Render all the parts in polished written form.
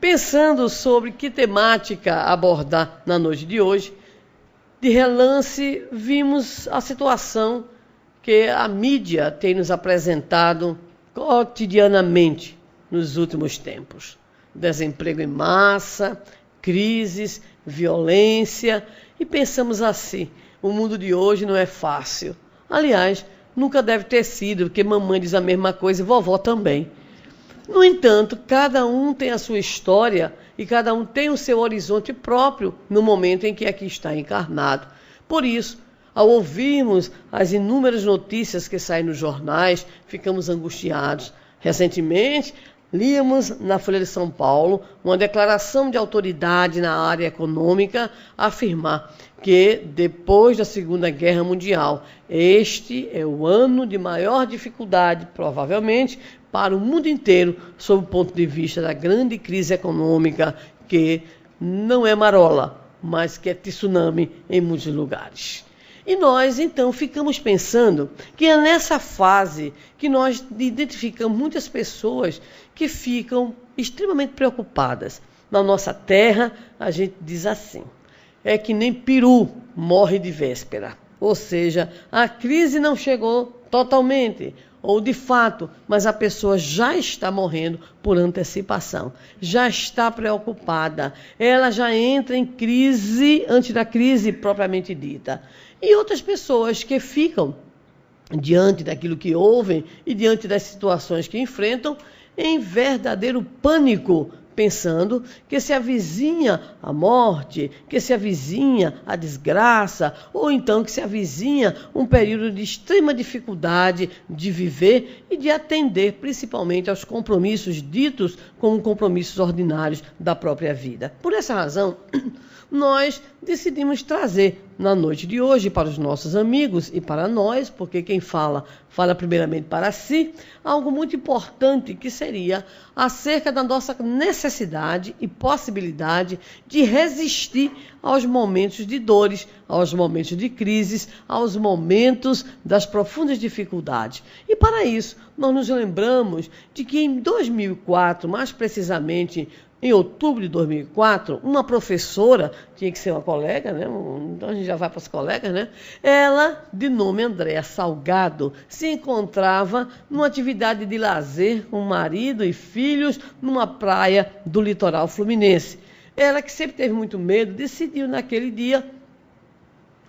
Pensando sobre que temática abordar na noite de hoje, de relance vimos a situação que a mídia tem nos apresentado cotidianamente nos últimos tempos. Desemprego em massa, crises, violência, e pensamos assim, o mundo de hoje não é fácil. Aliás, nunca deve ter sido, porque mamãe diz a mesma coisa e vovó também. No entanto, cada um tem a sua história e cada um tem o seu horizonte próprio no momento em que aqui está encarnado. Por isso, ao ouvirmos as inúmeras notícias que saem nos jornais, ficamos angustiados. Recentemente, líamos na Folha de São Paulo uma declaração de autoridade na área econômica a afirmar que, depois da Segunda Guerra Mundial, este é o ano de maior dificuldade, provavelmente, para o mundo inteiro, sob o ponto de vista da grande crise econômica, que não é marola, mas que é tsunami em muitos lugares. E nós, então, ficamos pensando que é nessa fase que nós identificamos muitas pessoas que ficam extremamente preocupadas. Na nossa terra, a gente diz assim, é que nem peru morre de véspera. Ou seja, a crise não chegou totalmente, ou de fato, mas a pessoa já está morrendo por antecipação, já está preocupada, ela já entra em crise antes da crise propriamente dita. E outras pessoas que ficam diante daquilo que ouvem e diante das situações que enfrentam em verdadeiro pânico, pensando que se avizinha a morte, que se avizinha a desgraça, ou então que se avizinha um período de extrema dificuldade de viver e de atender principalmente aos compromissos ditos como compromissos ordinários da própria vida. Por essa razão, nós decidimos trazer na noite de hoje para os nossos amigos e para nós, porque quem fala primeiramente para si, algo muito importante que seria acerca da nossa necessidade e possibilidade de resistir aos momentos de dores, aos momentos de crises, aos momentos das profundas dificuldades. E para isso, nós nos lembramos de que em 2004, mais precisamente em outubro de 2004, uma professora, tinha que ser uma colega, né? Então a gente já vai para as colegas, né? Ela, de nome Andréa Salgado, se encontrava numa atividade de lazer com o marido e filhos numa praia do litoral fluminense. Ela, que sempre teve muito medo, decidiu naquele dia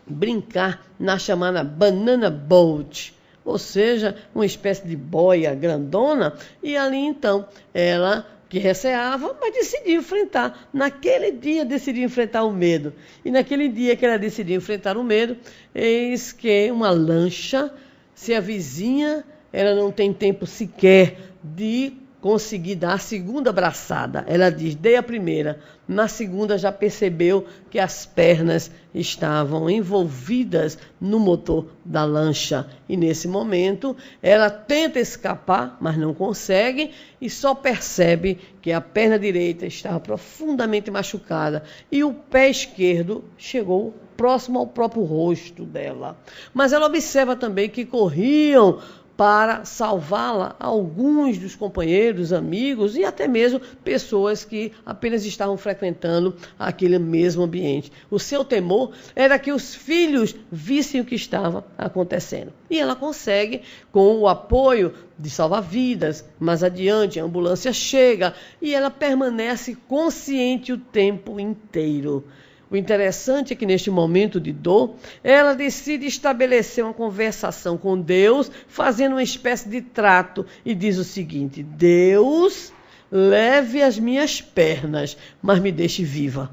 brincar na chamada Banana Boat, ou seja, uma espécie de boia grandona, e ali então ela, que receava, mas decidiu enfrentar. Naquele dia decidiu enfrentar o medo. E naquele dia que ela decidiu enfrentar o medo, eis que uma lancha se avizinha, ela não tem tempo sequer de conseguir dar a segunda braçada. Ela diz, dei a primeira, na segunda já percebeu que as pernas estavam envolvidas no motor da lancha. E nesse momento, ela tenta escapar, mas não consegue, e só percebe que a perna direita estava profundamente machucada e o pé esquerdo chegou próximo ao próprio rosto dela. Mas ela observa também que corriam para salvá-la alguns dos companheiros, amigos e até mesmo pessoas que apenas estavam frequentando aquele mesmo ambiente. O seu temor era que os filhos vissem o que estava acontecendo. E ela consegue, com o apoio de salva-vidas, mais adiante a ambulância chega e ela permanece consciente o tempo inteiro. O interessante é que neste momento de dor, ela decide estabelecer uma conversação com Deus, fazendo uma espécie de trato, e diz o seguinte: Deus, leve as minhas pernas, mas me deixe viva.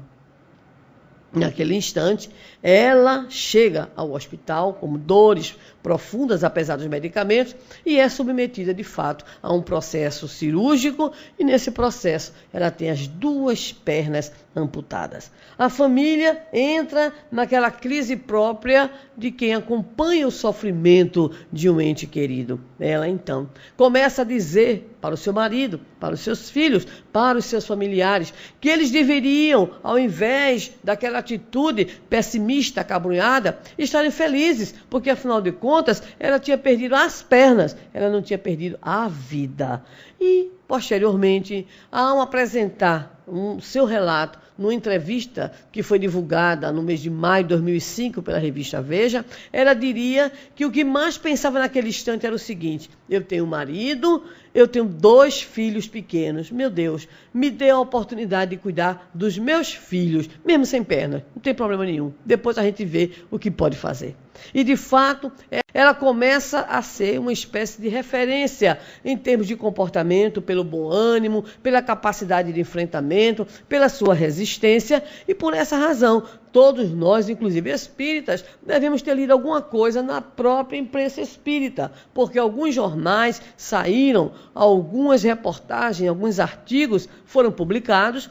Naquele instante, ela chega ao hospital com dores profundas, apesar dos medicamentos, e é submetida, de fato, a um processo cirúrgico, e nesse processo ela tem as duas pernas amputadas. A família entra naquela crise própria de quem acompanha o sofrimento de um ente querido. Ela, então, começa a dizer para o seu marido, para os seus filhos, para os seus familiares, que eles deveriam, ao invés daquela atitude pessimista, acabrunhada, estarem felizes, porque, afinal de contas, ela tinha perdido as pernas, ela não tinha perdido a vida. E, posteriormente, ao apresentar seu relato numa entrevista que foi divulgada no mês de maio de 2005 pela revista Veja, ela diria que o que mais pensava naquele instante era o seguinte: eu tenho um marido, eu tenho 2 filhos pequenos. Meu Deus, me dê a oportunidade de cuidar dos meus filhos, mesmo sem perna, não tem problema nenhum. Depois a gente vê o que pode fazer. E, de fato, ela começa a ser uma espécie de referência em termos de comportamento, pelo bom ânimo, pela capacidade de enfrentamento, pela sua resistência. E, por essa razão, todos nós, inclusive espíritas, devemos ter lido alguma coisa na própria imprensa espírita, porque alguns jornais saíram, algumas reportagens, alguns artigos foram publicados,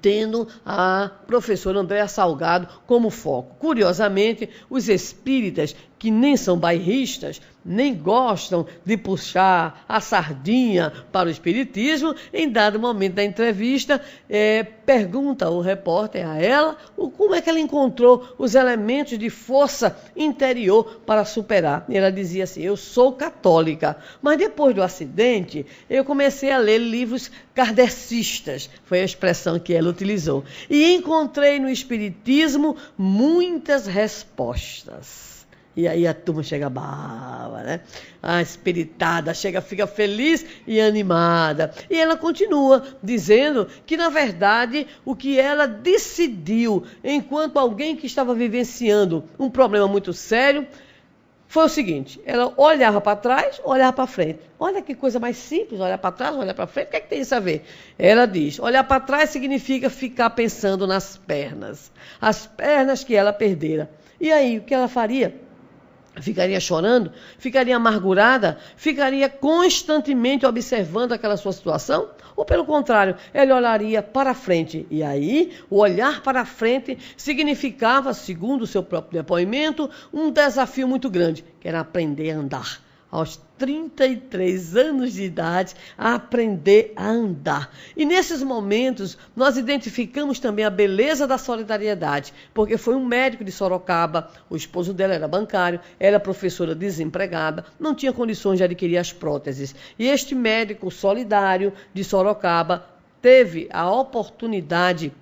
tendo a professora Andréa Salgado como foco. Curiosamente, os espíritas, que nem são bairristas, nem gostam de puxar a sardinha para o espiritismo, em dado momento da entrevista, pergunta o repórter a ela como é que ela encontrou os elementos de força interior para superar. E ela dizia assim: eu sou católica, mas depois do acidente eu comecei a ler livros kardecistas, foi a expressão que ela utilizou, e encontrei no espiritismo muitas respostas. E aí a turma chega brava, né? A espiritada fica feliz e animada. E ela continua dizendo que, na verdade, o que ela decidiu, enquanto alguém que estava vivenciando um problema muito sério, foi o seguinte: ela olhava para trás, olhava para frente. Olha que coisa mais simples, olhar para trás, olhar para frente, o que é que tem isso a ver? Ela diz: olhar para trás significa ficar pensando nas pernas, as pernas que ela perdera. E aí, o que ela faria? Ficaria chorando? Ficaria amargurada? Ficaria constantemente observando aquela sua situação? Ou, pelo contrário, ela olharia para frente? E aí, o olhar para frente significava, segundo o seu próprio depoimento, um desafio muito grande, que era aprender a andar. Aos 33 anos de idade, a aprender a andar. E nesses momentos, nós identificamos também a beleza da solidariedade, porque foi um médico de Sorocaba, o esposo dela era bancário, ela professora desempregada, não tinha condições de adquirir as próteses. E este médico solidário de Sorocaba teve a oportunidade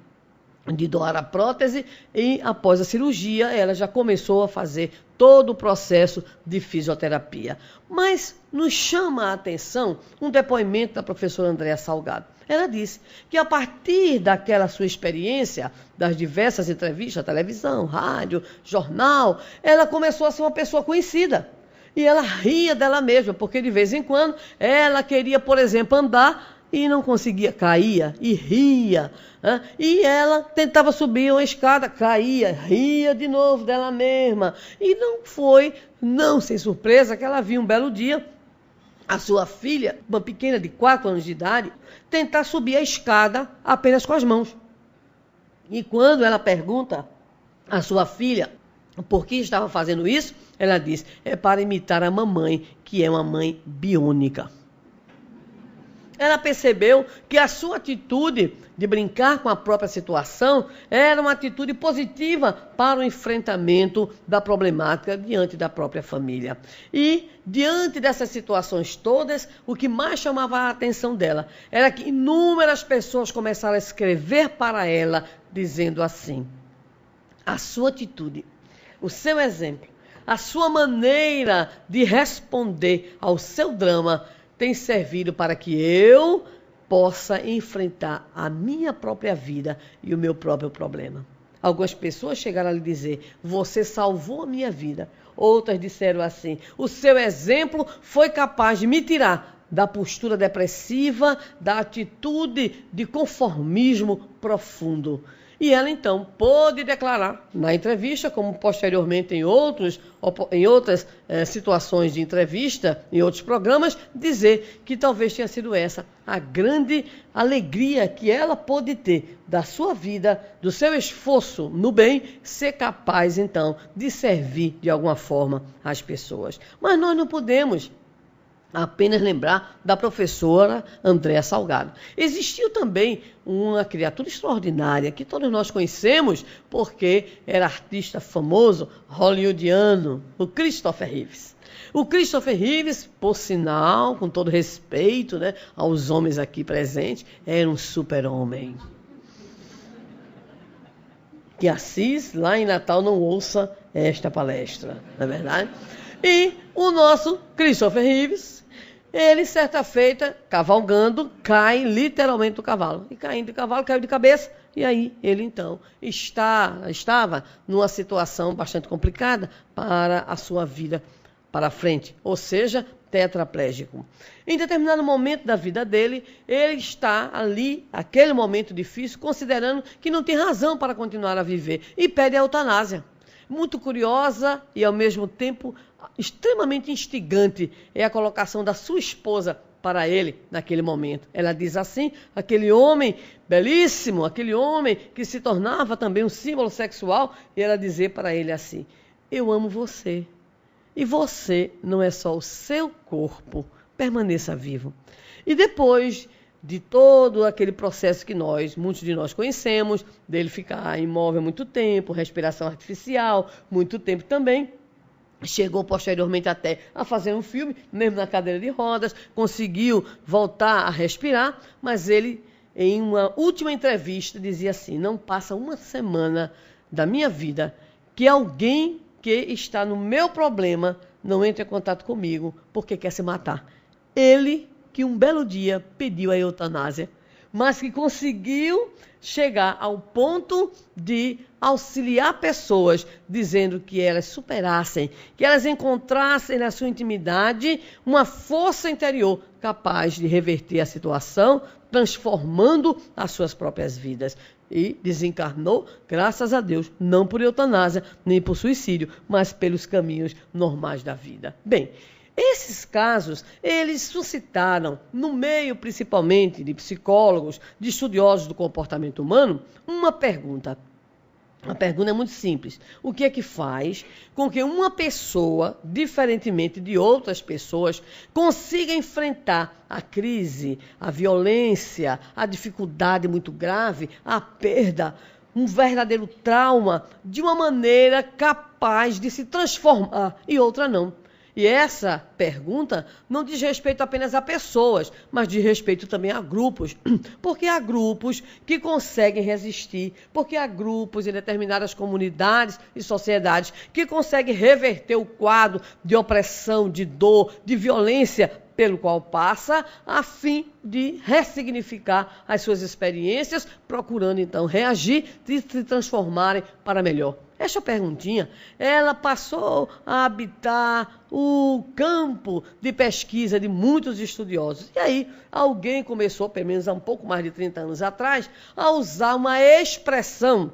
de doar a prótese e, após a cirurgia, ela já começou a fazer todo o processo de fisioterapia. Mas nos chama a atenção um depoimento da professora Andréa Salgado. Ela disse que, a partir daquela sua experiência, das diversas entrevistas, televisão, rádio, jornal, ela começou a ser uma pessoa conhecida. E ela ria dela mesma, porque de vez em quando ela queria, por exemplo, andar e não conseguia, caía e ria. Né? E ela tentava subir uma escada, caía, ria de novo dela mesma. E não sem surpresa, que ela viu um belo dia a sua filha, uma pequena de 4 anos de idade, tentar subir a escada apenas com as mãos. E quando ela pergunta à sua filha por que estava fazendo isso, ela diz: é para imitar a mamãe, que é uma mãe biônica. Ela percebeu que a sua atitude de brincar com a própria situação era uma atitude positiva para o enfrentamento da problemática diante da própria família. E, diante dessas situações todas, o que mais chamava a atenção dela era que inúmeras pessoas começaram a escrever para ela, dizendo assim: a sua atitude, o seu exemplo, a sua maneira de responder ao seu drama tem servido para que eu possa enfrentar a minha própria vida e o meu próprio problema. Algumas pessoas chegaram a lhe dizer: você salvou a minha vida. Outras disseram assim: o seu exemplo foi capaz de me tirar da postura depressiva, da atitude de conformismo profundo. E ela, então, pôde declarar na entrevista, como posteriormente em outras situações de entrevista, em outros programas, dizer que talvez tenha sido essa a grande alegria que ela pôde ter da sua vida, do seu esforço no bem, ser capaz, então, de servir de alguma forma às pessoas. Mas nós não podemos apenas lembrar da professora Andréa Salgado. Existiu também uma criatura extraordinária que todos nós conhecemos porque era artista famoso hollywoodiano, o Christopher Reeves. O Christopher Reeves, por sinal, com todo respeito, né, aos homens aqui presentes, era um super-homem. Que Assis, lá em Natal, não ouça esta palestra, não é verdade? E o nosso Christopher Reeves, ele, certa feita, cavalgando, cai literalmente do cavalo. E caindo do cavalo, caiu de cabeça. E aí, ele, então, estava numa situação bastante complicada para a sua vida para frente. Ou seja, tetraplégico. Em determinado momento da vida dele, ele está ali, aquele momento difícil, considerando que não tem razão para continuar a viver. E pede a eutanásia. Muito curiosa e, ao mesmo tempo, extremamente instigante é a colocação da sua esposa para ele naquele momento. Ela diz assim, aquele homem belíssimo, aquele homem que se tornava também um símbolo sexual, e ela dizer para ele assim, eu amo você, e você não é só o seu corpo, permaneça vivo. E depois de todo aquele processo que muitos de nós conhecemos, dele ficar imóvel muito tempo, respiração artificial, muito tempo também, chegou posteriormente até a fazer um filme, mesmo na cadeira de rodas, conseguiu voltar a respirar, mas ele, em uma última entrevista, dizia assim, não passa uma semana da minha vida que alguém que está no meu problema não entre em contato comigo porque quer se matar. Ele, que um belo dia pediu a eutanásia, mas que conseguiu chegar ao ponto de auxiliar pessoas, dizendo que elas superassem, que elas encontrassem na sua intimidade uma força interior capaz de reverter a situação, transformando as suas próprias vidas. E desencarnou, graças a Deus, não por eutanásia, nem por suicídio, mas pelos caminhos normais da vida. Bem, esses casos, eles suscitaram, no meio principalmente de psicólogos, de estudiosos do comportamento humano, uma pergunta. A pergunta é muito simples. O que é que faz com que uma pessoa, diferentemente de outras pessoas, consiga enfrentar a crise, a violência, a dificuldade muito grave, a perda, um verdadeiro trauma, de uma maneira capaz de se transformar e outra não? E essa pergunta não diz respeito apenas a pessoas, mas diz respeito também a grupos. Porque há grupos que conseguem resistir, porque há grupos em determinadas comunidades e sociedades que conseguem reverter o quadro de opressão, de dor, de violência pelo qual passa, a fim de ressignificar as suas experiências, procurando então reagir e se transformarem para melhor. Esta perguntinha, ela passou a habitar o campo de pesquisa de muitos estudiosos. E aí, alguém começou, pelo menos há um pouco mais de 30 anos atrás, a usar uma expressão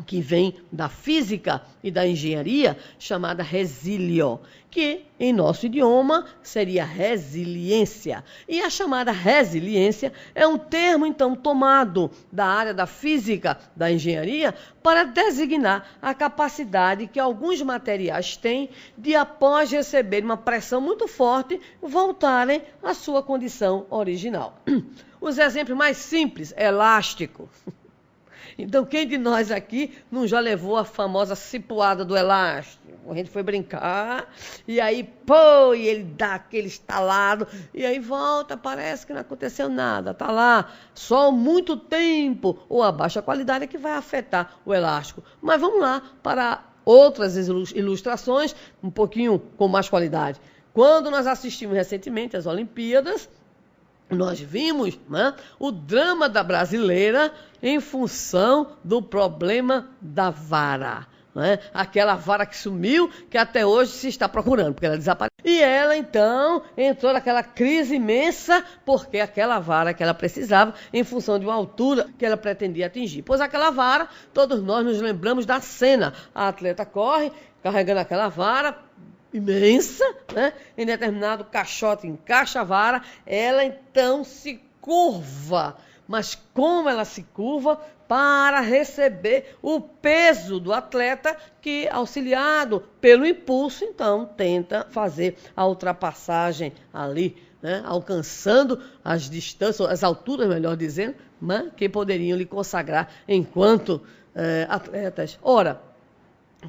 que vem da física e da engenharia, chamada resílio, que em nosso idioma seria resiliência. E a chamada resiliência é um termo, então, tomado da área da física, da engenharia, para designar a capacidade que alguns materiais têm de, após receber uma pressão muito forte, voltarem à sua condição original. Os exemplos mais simples, elástico. Então, quem de nós aqui não já levou a famosa cipuada do elástico? A gente foi brincar, e aí, pô, e ele dá aquele estalado, e aí volta, parece que não aconteceu nada, está lá, só muito tempo, ou a baixa qualidade é que vai afetar o elástico. Mas vamos lá para outras ilustrações, um pouquinho com mais qualidade. Quando nós assistimos recentemente às Olimpíadas, nós vimos, né, o drama da brasileira em função do problema da vara. Né? Aquela vara que sumiu, que até hoje se está procurando, porque ela desapareceu. E ela, então, entrou naquela crise imensa, porque aquela vara que ela precisava, em função de uma altura que ela pretendia atingir. Pois aquela vara, todos nós nos lembramos da cena. A atleta corre, carregando aquela vara imensa, né? Em determinado caixote encaixa a vara, ela então se curva. Mas como ela se curva? Para receber o peso do atleta que, auxiliado pelo impulso, então tenta fazer a ultrapassagem ali, né? Alcançando as distâncias, as alturas, melhor dizendo, né? Que poderiam lhe consagrar enquanto atletas. Ora,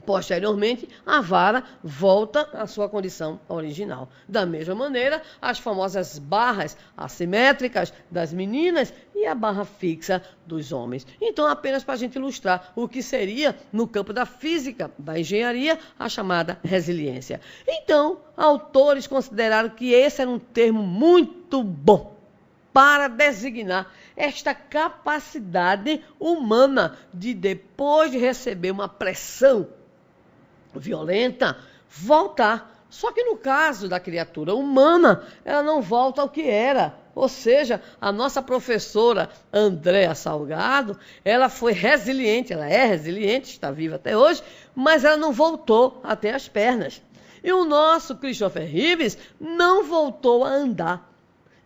Posteriormente, a vara volta à sua condição original. Da mesma maneira, as famosas barras assimétricas das meninas e a barra fixa dos homens. Então, apenas para a gente ilustrar o que seria, no campo da física, da engenharia, a chamada resiliência. Então, autores consideraram que esse era um termo muito bom para designar esta capacidade humana de, depois de receber uma pressão violenta, voltar. Só que no caso da criatura humana, ela não volta ao que era. Ou seja, a nossa professora Andréa Salgado, ela foi resiliente, ela é resiliente, está viva até hoje, mas ela não voltou até as pernas. E o nosso Christopher Reeves não voltou a andar.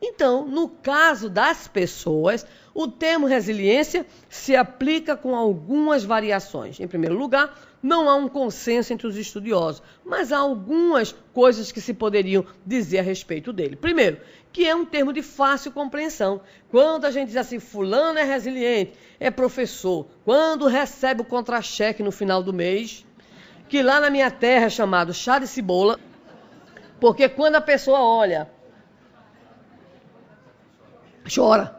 Então, no caso das pessoas, o termo resiliência se aplica com algumas variações. Em primeiro lugar, não há um consenso entre os estudiosos, mas há algumas coisas que se poderiam dizer a respeito dele. Primeiro, que é um termo de fácil compreensão. Quando a gente diz assim, fulano é resiliente, é professor, quando recebe o contra-cheque no final do mês, que lá na minha terra é chamado chá de cebola, porque quando a pessoa olha, chora,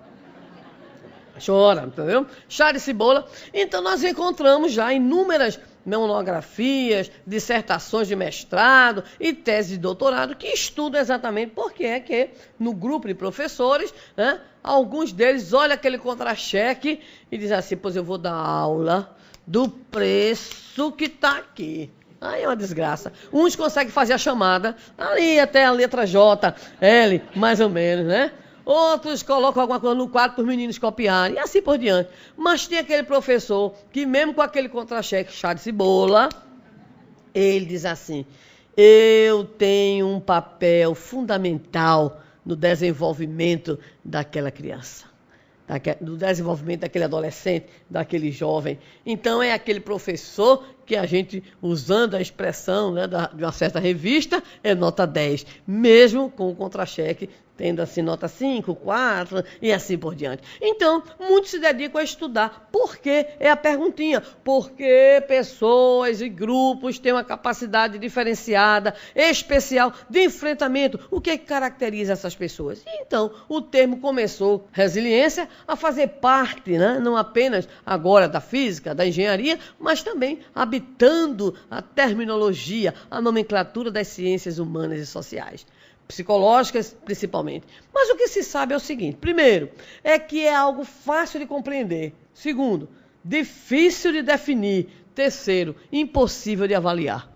entendeu? Chá de cebola. Então, nós encontramos já inúmeras monografias, dissertações de mestrado e tese de doutorado que estudam exatamente por que é que, no grupo de professores, né, alguns deles olham aquele contra-cheque e dizem assim, pois eu vou dar aula do preço que está aqui. Aí é uma desgraça. Uns conseguem fazer a chamada, ali até a letra J, L, mais ou menos, né? Outros colocam alguma coisa no quadro para os meninos copiarem, e assim por diante. Mas tem aquele professor que, mesmo com aquele contra-cheque chá de cebola, ele diz assim, eu tenho um papel fundamental no desenvolvimento daquela criança, do desenvolvimento daquele adolescente, daquele jovem. Então, é aquele professor que a gente, usando a expressão, né, de uma certa revista, é nota 10, mesmo com o contra-cheque tendo assim nota 5, 4 e assim por diante. Então, muitos se dedicam a estudar. Por que? É a perguntinha. Por que pessoas e grupos têm uma capacidade diferenciada, especial, de enfrentamento? O que caracteriza essas pessoas? E então, o termo começou, resiliência, a fazer parte, né, não apenas agora da física, da engenharia, mas também habitando a terminologia, a nomenclatura das ciências humanas e sociais. Psicológicas, principalmente. Mas o que se sabe é o seguinte. Primeiro, é que é algo fácil de compreender. Segundo, difícil de definir. Terceiro, impossível de avaliar.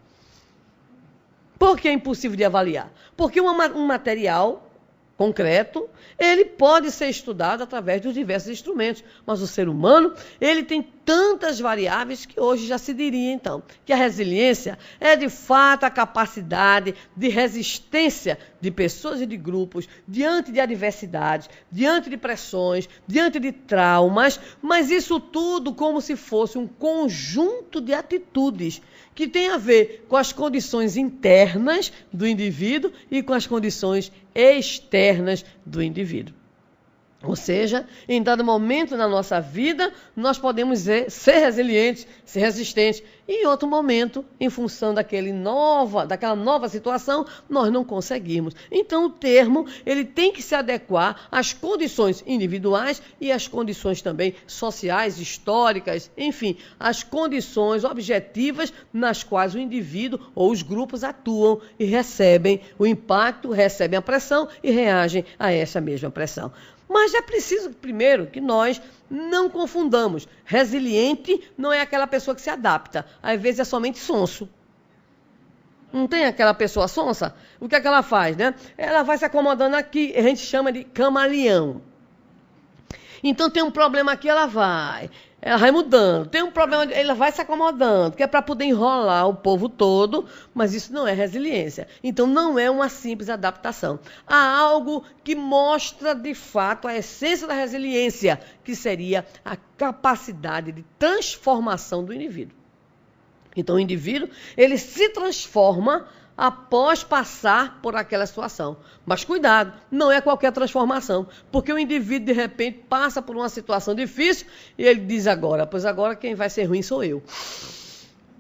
Por que é impossível de avaliar? Porque um material concreto, ele pode ser estudado através dos diversos instrumentos, mas o ser humano, ele tem tantas variáveis que hoje já se diria, então, que a resiliência é, de fato, a capacidade de resistência de pessoas e de grupos diante de adversidades, diante de pressões, diante de traumas, mas isso tudo como se fosse um conjunto de atitudes que tem a ver com as condições internas do indivíduo e com as condições externas do indivíduo. Ou seja, em dado momento na nossa vida, nós podemos ser resilientes, ser resistentes. E em outro momento, em função daquela nova situação, nós não conseguimos. Então, o termo ele tem que se adequar às condições individuais e às condições também sociais, históricas, enfim, às condições objetivas nas quais o indivíduo ou os grupos atuam e recebem o impacto, recebem a pressão e reagem a essa mesma pressão. Mas é preciso, primeiro, que nós não confundamos. Resiliente não é aquela pessoa que se adapta. Às vezes é somente sonso. Não tem aquela pessoa sonsa? O que é que ela faz, né? Ela vai se acomodando aqui, a gente chama de camaleão. Então tem um problema aqui, ela vai mudando. Tem um problema, ela vai se acomodando, que é para poder enrolar o povo todo, mas isso não é resiliência. Então não é uma simples adaptação. Há algo que mostra de fato a essência da resiliência, que seria a capacidade de transformação do indivíduo. Então o indivíduo, ele se transforma após passar por aquela situação. Mas cuidado, não é qualquer transformação, porque o indivíduo de repente passa por uma situação difícil e ele diz agora, pois agora quem vai ser ruim sou eu.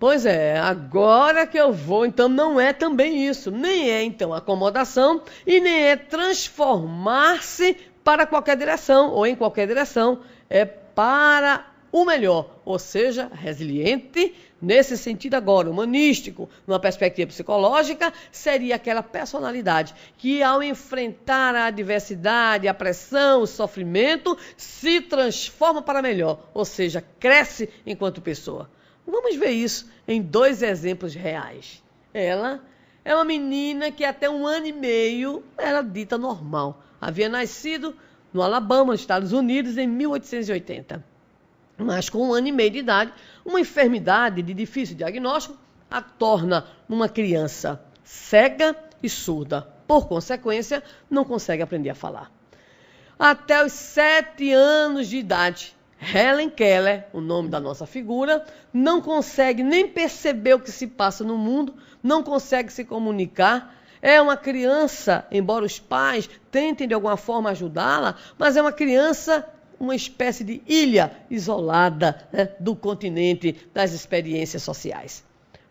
Pois é, agora que eu vou, então não é também isso. Nem é, então, acomodação e nem é transformar-se para qualquer direção ou em qualquer direção. É para o melhor, ou seja, resiliente, nesse sentido agora, humanístico, numa perspectiva psicológica, seria aquela personalidade que, ao enfrentar a adversidade, a pressão, o sofrimento, se transforma para melhor, ou seja, cresce enquanto pessoa. Vamos ver isso em 2 exemplos reais. Ela é uma menina que até 1 ano e meio era dita normal. Havia nascido no Alabama, nos Estados Unidos, em 1880. Mas com 1 ano e meio de idade, uma enfermidade de difícil diagnóstico a torna uma criança cega e surda. Por consequência, não consegue aprender a falar. Até os 7 anos de idade, Helen Keller, o nome da nossa figura, não consegue nem perceber o que se passa no mundo, não consegue se comunicar. É uma criança, embora os pais tentem de alguma forma ajudá-la, mas é uma criança, uma espécie de ilha isolada, né, do continente, das experiências sociais.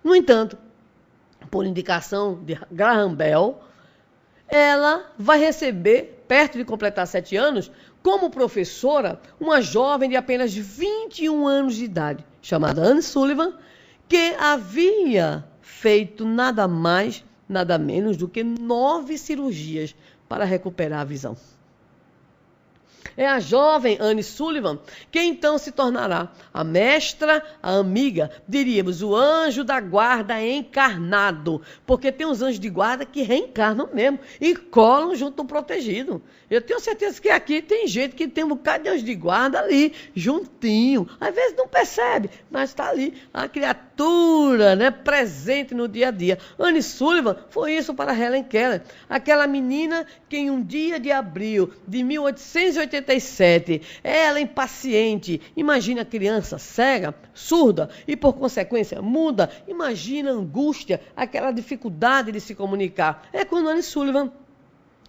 No entanto, por indicação de Graham Bell, ela vai receber, perto de completar 7 anos, como professora, uma jovem de apenas 21 anos de idade, chamada Anne Sullivan, que havia feito nada mais, nada menos do que 9 cirurgias para recuperar a visão. É a jovem Anne Sullivan que então se tornará a mestra, a amiga, diríamos, o anjo da guarda encarnado. Porque tem uns anjos de guarda que reencarnam mesmo e colam junto do protegido. Eu tenho certeza que aqui tem gente que tem um bocado de anjo de guarda ali, juntinho. Às vezes não percebe, mas está ali a criatura, né, presente no dia a dia. Anne Sullivan foi isso para Helen Keller. Aquela menina que em um dia de abril de 1887, ela impaciente, imagina a criança cega, surda e por consequência muda, imagina a angústia, aquela dificuldade de se comunicar. É quando Anne Sullivan,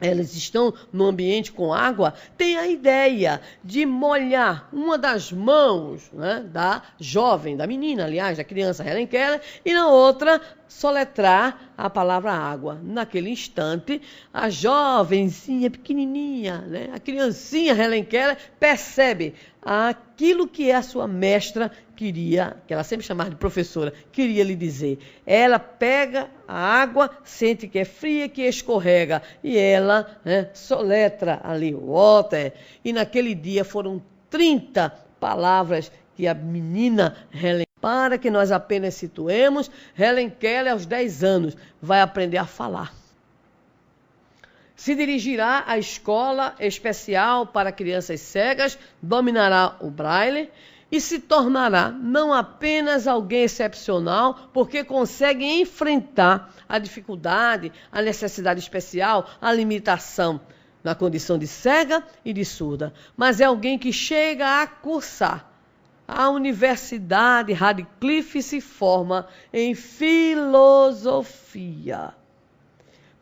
elas estão no ambiente com água, tem a ideia de molhar uma das mãos, né, da jovem, da menina, aliás, da criança Helen Keller, e na outra soletrar a palavra água. Naquele instante, a jovenzinha, pequenininha, né, a criancinha Helen Keller percebe aquilo que a sua mestra queria, que ela sempre chamava de professora, queria lhe dizer. Ela pega a água, sente que é fria, que escorrega, e ela, né, soletra ali, water, e naquele dia foram 30 palavras que a menina Helen, para que nós apenas situemos, Helen Keller, aos 10 anos, vai aprender a falar. Se dirigirá à escola especial para crianças cegas, dominará o braille e se tornará não apenas alguém excepcional, porque consegue enfrentar a dificuldade, a necessidade especial, a limitação na condição de cega e de surda, mas é alguém que chega a cursar a Universidade Radcliffe e se forma em filosofia.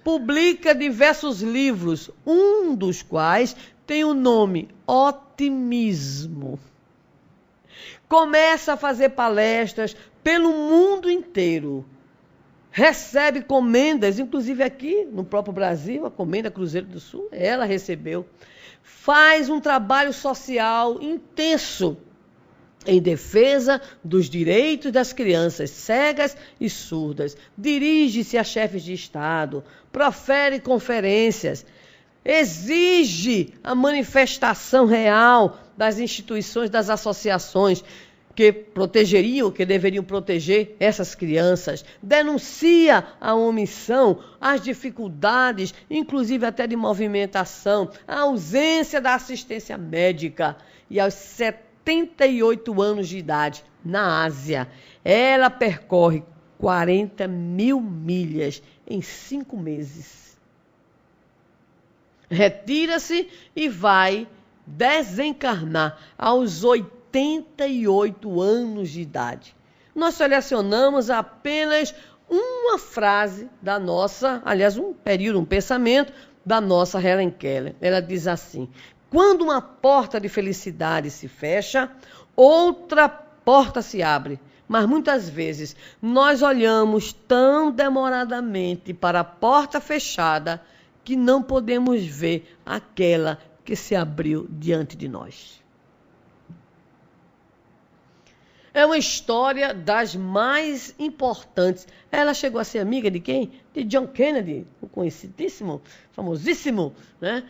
Publica diversos livros, um dos quais tem o nome Otimismo. Começa a fazer palestras pelo mundo inteiro. Recebe comendas, inclusive aqui no próprio Brasil, a Comenda Cruzeiro do Sul, ela recebeu. Faz um trabalho social intenso em defesa dos direitos das crianças cegas e surdas. Dirige-se a chefes de Estado, profere conferências, exige a manifestação real das instituições, das associações que protegeriam, que deveriam proteger essas crianças, denuncia a omissão, as dificuldades, inclusive até de movimentação, a ausência da assistência médica. E aos 78 anos de idade, na Ásia, ela percorre 40.000 milhas em 5 meses. Retira-se e vai desencarnar aos 88 anos de idade. Nós selecionamos apenas uma frase da nossa, aliás, um período, um pensamento da nossa Helen Keller. Ela diz assim: quando uma porta de felicidade se fecha, outra porta se abre, mas muitas vezes nós olhamos tão demoradamente para a porta fechada que não podemos ver aquela que se abriu diante de nós. É uma história das mais importantes. Ela chegou a ser amiga de quem? De John Kennedy, o conhecidíssimo, famosíssimo, né,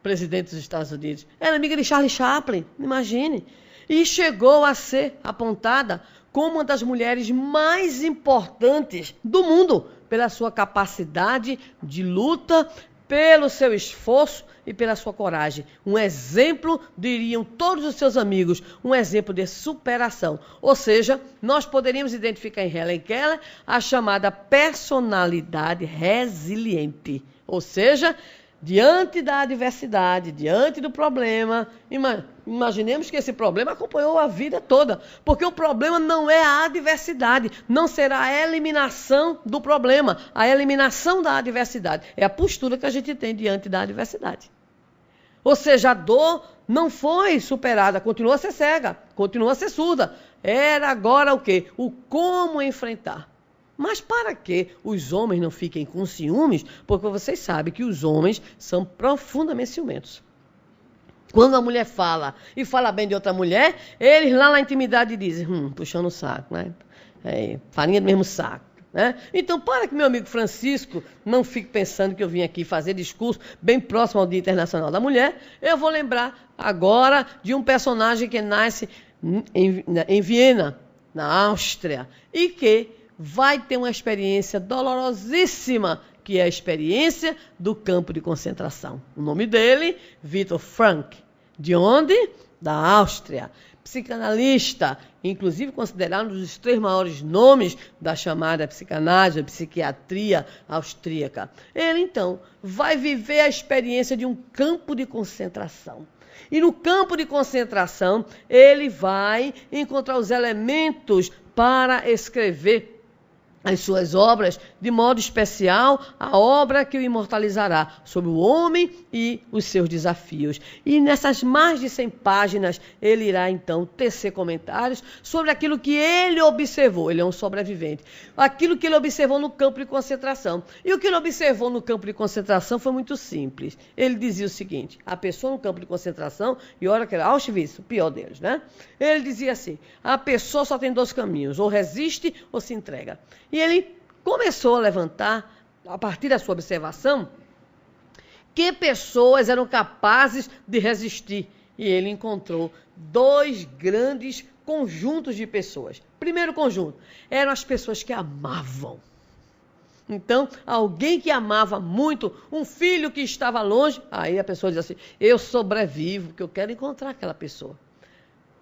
presidente dos Estados Unidos. Era amiga de Charlie Chaplin, imagine. E chegou a ser apontada como uma das mulheres mais importantes do mundo, pela sua capacidade de luta, pelo seu esforço e pela sua coragem. Um exemplo, diriam todos os seus amigos, um exemplo de superação. Ou seja, nós poderíamos identificar em Helen Keller a chamada personalidade resiliente. Ou seja, diante da adversidade, diante do problema, imaginemos que esse problema acompanhou a vida toda, porque o problema não é a adversidade, não será a eliminação do problema, a eliminação da adversidade, é a postura que a gente tem diante da adversidade. Ou seja, a dor não foi superada, continua a ser cega, continua a ser surda, era agora o quê? O como enfrentar. Mas para que os homens não fiquem com ciúmes? Porque vocês sabem que os homens são profundamente ciumentos. Quando a mulher fala e fala bem de outra mulher, eles lá na intimidade dizem, puxando o saco, né? Farinha do mesmo saco. Né? Então, para que meu amigo Francisco não fique pensando que eu vim aqui fazer discurso bem próximo ao Dia Internacional da Mulher, eu vou lembrar agora de um personagem que nasce em Viena, na Áustria, e que vai ter uma experiência dolorosíssima, que é a experiência do campo de concentração. O nome dele, Viktor Frankl. De onde? Da Áustria. Psicanalista, inclusive considerado um dos 3 maiores nomes da chamada psicanálise, psiquiatria austríaca. Ele, então, vai viver a experiência de um campo de concentração. E no campo de concentração, ele vai encontrar os elementos para escrever as suas obras, de modo especial, a obra que o imortalizará sobre o homem e os seus desafios. E nessas mais de 100 páginas, ele irá, então, tecer comentários sobre aquilo que ele observou. Ele é um sobrevivente. Aquilo que ele observou no campo de concentração. E o que ele observou no campo de concentração foi muito simples. Ele dizia o seguinte, a pessoa no campo de concentração, e olha que era Auschwitz, o pior deles, né? Ele dizia assim, a pessoa só tem 2 caminhos, ou resiste ou se entrega. E ele começou a levantar, a partir da sua observação, que pessoas eram capazes de resistir. E ele encontrou 2 grandes conjuntos de pessoas. Primeiro conjunto, eram as pessoas que amavam. Então, alguém que amava muito, um filho que estava longe, aí a pessoa diz assim, eu sobrevivo, porque eu quero encontrar aquela pessoa.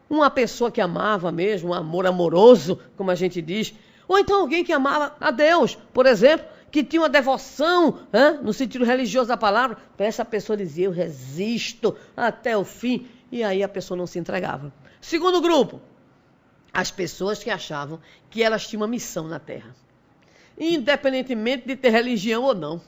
Uma pessoa que amava mesmo, um amor amoroso, como a gente diz, ou então alguém que amava a Deus, por exemplo, que tinha uma devoção, no sentido religioso da palavra, para essa pessoa dizia, eu resisto até o fim, e aí a pessoa não se entregava. Segundo grupo, as pessoas que achavam que elas tinham uma missão na Terra, independentemente de ter religião ou não.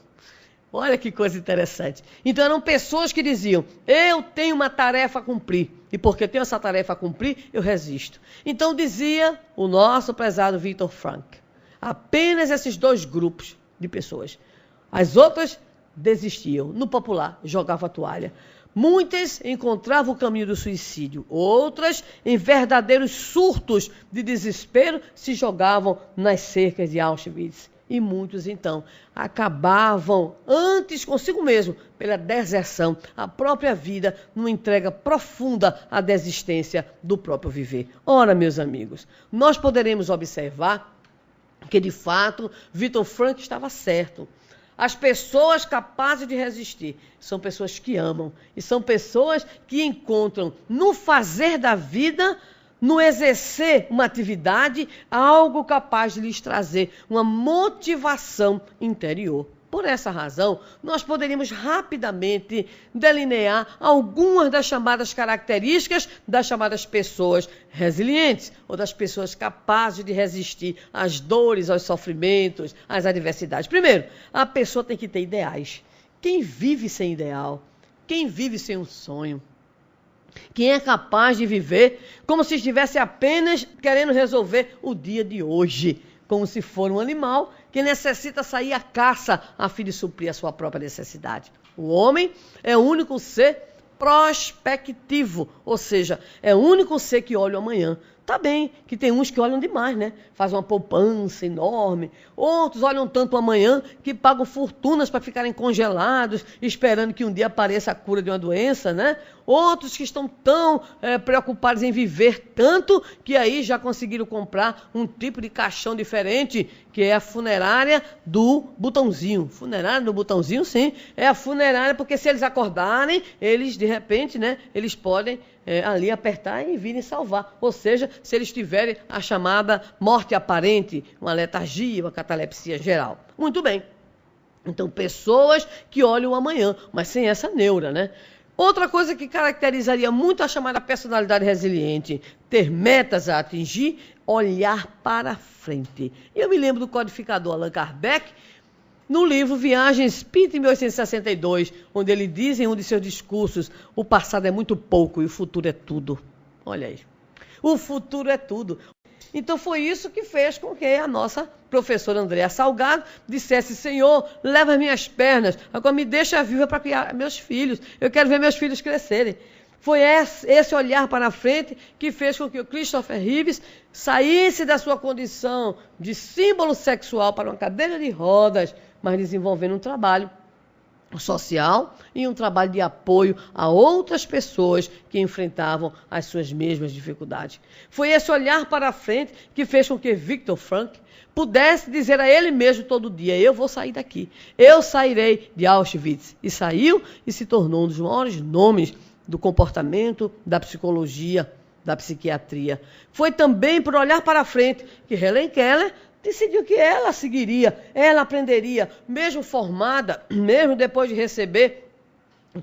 Olha que coisa interessante. Então eram pessoas que diziam, eu tenho uma tarefa a cumprir, e porque tenho essa tarefa a cumprir, eu resisto. Então dizia o nosso prezado Viktor Frankl, apenas esses 2 grupos de pessoas. As outras desistiam, no popular, jogavam a toalha. Muitas encontravam o caminho do suicídio, outras, em verdadeiros surtos de desespero, se jogavam nas cercas de Auschwitz. E muitos, então, acabavam antes consigo mesmo, pela deserção, a própria vida, numa entrega profunda à desistência do próprio viver. Ora, meus amigos, nós poderemos observar que, de fato, Viktor Frankl estava certo. As pessoas capazes de resistir são pessoas que amam e são pessoas que encontram no fazer da vida, no exercer uma atividade, algo capaz de lhes trazer uma motivação interior. Por essa razão, nós poderíamos rapidamente delinear algumas das chamadas características das chamadas pessoas resilientes, ou das pessoas capazes de resistir às dores, aos sofrimentos, às adversidades. Primeiro, a pessoa tem que ter ideais. Quem vive sem ideal? Quem vive sem um sonho? Quem é capaz de viver como se estivesse apenas querendo resolver o dia de hoje, como se for um animal que necessita sair à caça a fim de suprir a sua própria necessidade. O homem é o único ser prospectivo, ou seja, é o único ser que olha o amanhã. Tá bem que tem uns que olham demais, né? Fazem uma poupança enorme. Outros olham tanto o amanhã que pagam fortunas para ficarem congelados, esperando que um dia apareça a cura de uma doença, né? Outros que estão tão preocupados em viver tanto que aí já conseguiram comprar um tipo de caixão diferente, que é a funerária do Botãozinho. Funerária do Botãozinho, sim. É a funerária porque se eles acordarem, eles de repente, né? Eles podem ali apertar e virem salvar. Ou seja, se eles tiverem a chamada morte aparente, uma letargia, uma catalepsia geral. Muito bem. Então, pessoas que olham o amanhã, mas sem essa neura, né? Outra coisa que caracterizaria muito a chamada personalidade resiliente, ter metas a atingir, olhar para frente. E eu me lembro do codificador Allan Kardec, no livro Viagem Espírita, em 1862, onde ele diz em um de seus discursos, o passado é muito pouco e o futuro é tudo. Olha aí. O futuro é tudo. Então foi isso que fez com que a nossa professora Andréa Salgado dissesse, Senhor, leva as minhas pernas, agora me deixa viva para criar meus filhos. Eu quero ver meus filhos crescerem. Foi esse olhar para frente que fez com que o Christopher Reeves saísse da sua condição de símbolo sexual para uma cadeira de rodas, mas desenvolvendo um trabalho social e um trabalho de apoio a outras pessoas que enfrentavam as suas mesmas dificuldades. Foi esse olhar para frente que fez com que Viktor Frankl pudesse dizer a ele mesmo todo dia, eu vou sair daqui, eu sairei de Auschwitz. E saiu e se tornou um dos maiores nomes do comportamento, da psicologia, da psiquiatria. Foi também por olhar para frente que Helen Keller decidiu que ela seguiria, ela aprenderia, mesmo formada, mesmo depois de receber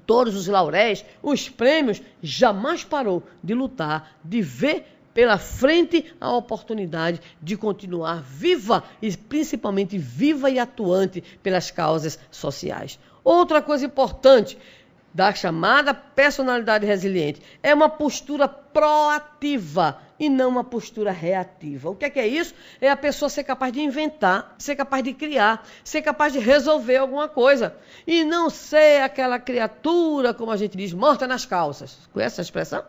todos os lauréis, os prêmios, jamais parou de lutar, de ver pela frente a oportunidade de continuar viva e principalmente viva e atuante pelas causas sociais. Outra coisa importante da chamada personalidade resiliente é uma postura proativa e não uma postura reativa. O que é isso? É a pessoa ser capaz de inventar, ser capaz de criar, ser capaz de resolver alguma coisa. E não ser aquela criatura, como a gente diz, morta nas calças. Conhece essa expressão?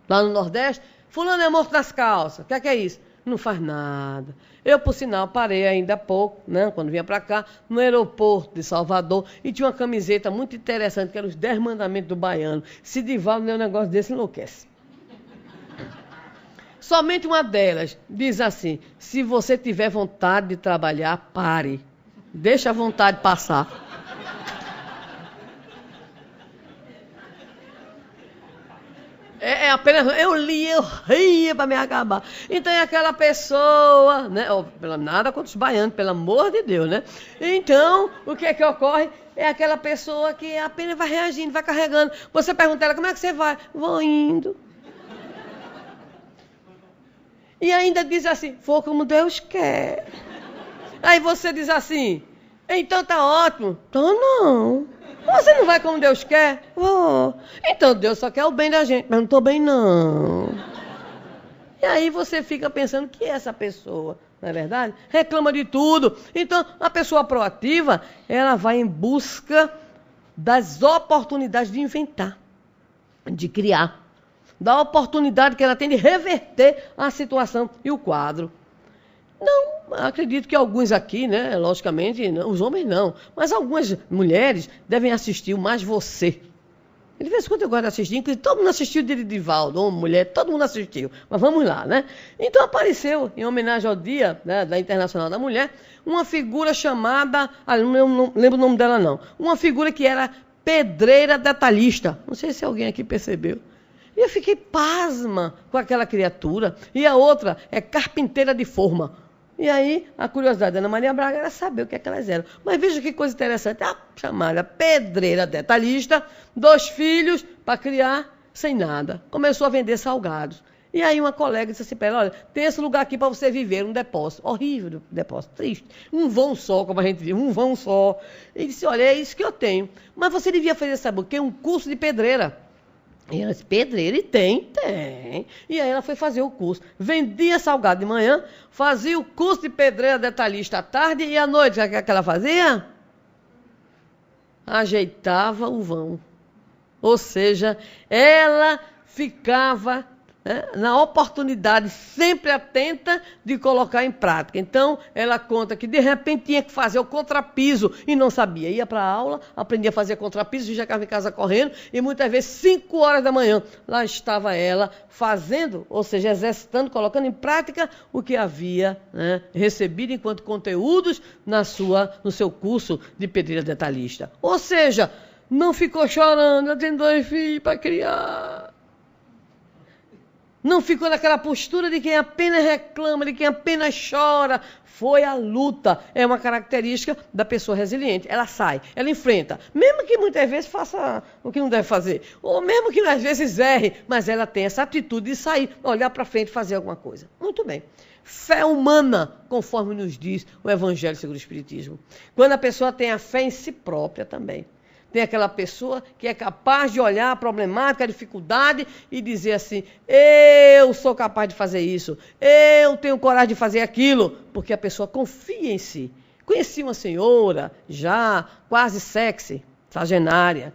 Lá no Nordeste, fulano é morto nas calças. O que é isso? Não faz nada. Eu, por sinal, parei ainda há pouco, né, quando vinha para cá, no aeroporto de Salvador, e tinha uma camiseta muito interessante, que era os 10 mandamentos do baiano. Se Divaldo ler um negócio desse, enlouquece. Somente uma delas diz assim, se você tiver vontade de trabalhar, pare. Deixa a vontade passar. É apenas, eu li, eu ria para me acabar. Então é aquela pessoa, né? Nada contra os baianos, pelo amor de Deus, né? Então, o que é que ocorre? É aquela pessoa que apenas vai reagindo, vai carregando. Você pergunta a ela, como é que você vai? Vou indo. E ainda diz assim, for como Deus quer. Aí você diz assim, então tá ótimo. Então não. Você não vai como Deus quer? Vou. Então Deus só quer o bem da gente, mas não estou bem não. E aí você fica pensando que é essa pessoa, não é verdade? Reclama de tudo. Então a pessoa proativa, ela vai em busca das oportunidades de inventar, de criar. Da oportunidade que ela tem de reverter a situação e o quadro. Não, acredito que alguns aqui, né, logicamente, não, os homens não, mas algumas mulheres devem assistir o Mais Você. De vez em quando eu gosto de assistir, inclusive todo mundo assistiu de Divaldo, homem, mulher, todo mundo assistiu. Mas vamos lá, né? Então apareceu, em homenagem ao Dia, né, da Internacional da Mulher, uma figura chamada, não lembro o nome dela não, uma figura que era pedreira detalhista. Não sei se alguém aqui percebeu. E eu fiquei pasma com aquela criatura. E a outra é carpinteira de forma. E aí, a curiosidade da Ana Maria Braga era saber o que é que elas eram. Mas veja que coisa interessante. A chamada pedreira detalhista, 2 filhos para criar sem nada. Começou a vender salgados. E aí uma colega disse assim para ela, olha, tem esse lugar aqui para você viver, um depósito. Horrível depósito, triste. Um vão só, como a gente diz, um vão só. E disse, olha, é isso que eu tenho. Mas você devia fazer, sabe o quê? Um curso de pedreira. E ela disse, pedreiro, e tem. E aí ela foi fazer o curso. Vendia salgado de manhã, fazia o curso de pedreira detalhista à tarde e à noite, o que ela fazia? Ajeitava o vão. Ou seja, ela ficava, né, na oportunidade, sempre atenta de colocar em prática. Então, ela conta que de repente tinha que fazer o contrapiso e não sabia. Ia para a aula, aprendia a fazer contrapiso e já ficava em casa correndo. E muitas vezes, 5 horas da manhã, lá estava ela fazendo, ou seja, exercitando, colocando em prática o que havia, né, recebido enquanto conteúdos no seu curso de pedreira detalhista. Ou seja, não ficou chorando, eu tenho 2 filhos para criar. Não ficou naquela postura de quem apenas reclama, de quem apenas chora. Foi a luta. É uma característica da pessoa resiliente. Ela sai, ela enfrenta. Mesmo que muitas vezes faça o que não deve fazer. Ou mesmo que às vezes erre. Mas ela tem essa atitude de sair, olhar para frente e fazer alguma coisa. Muito bem. Fé humana, conforme nos diz o Evangelho segundo o Espiritismo. Quando a pessoa tem a fé em si própria também. Tem aquela pessoa que é capaz de olhar a problemática, a dificuldade e dizer assim, eu sou capaz de fazer isso, eu tenho coragem de fazer aquilo, porque a pessoa confia em si. Conheci uma senhora, já quase sexagenária,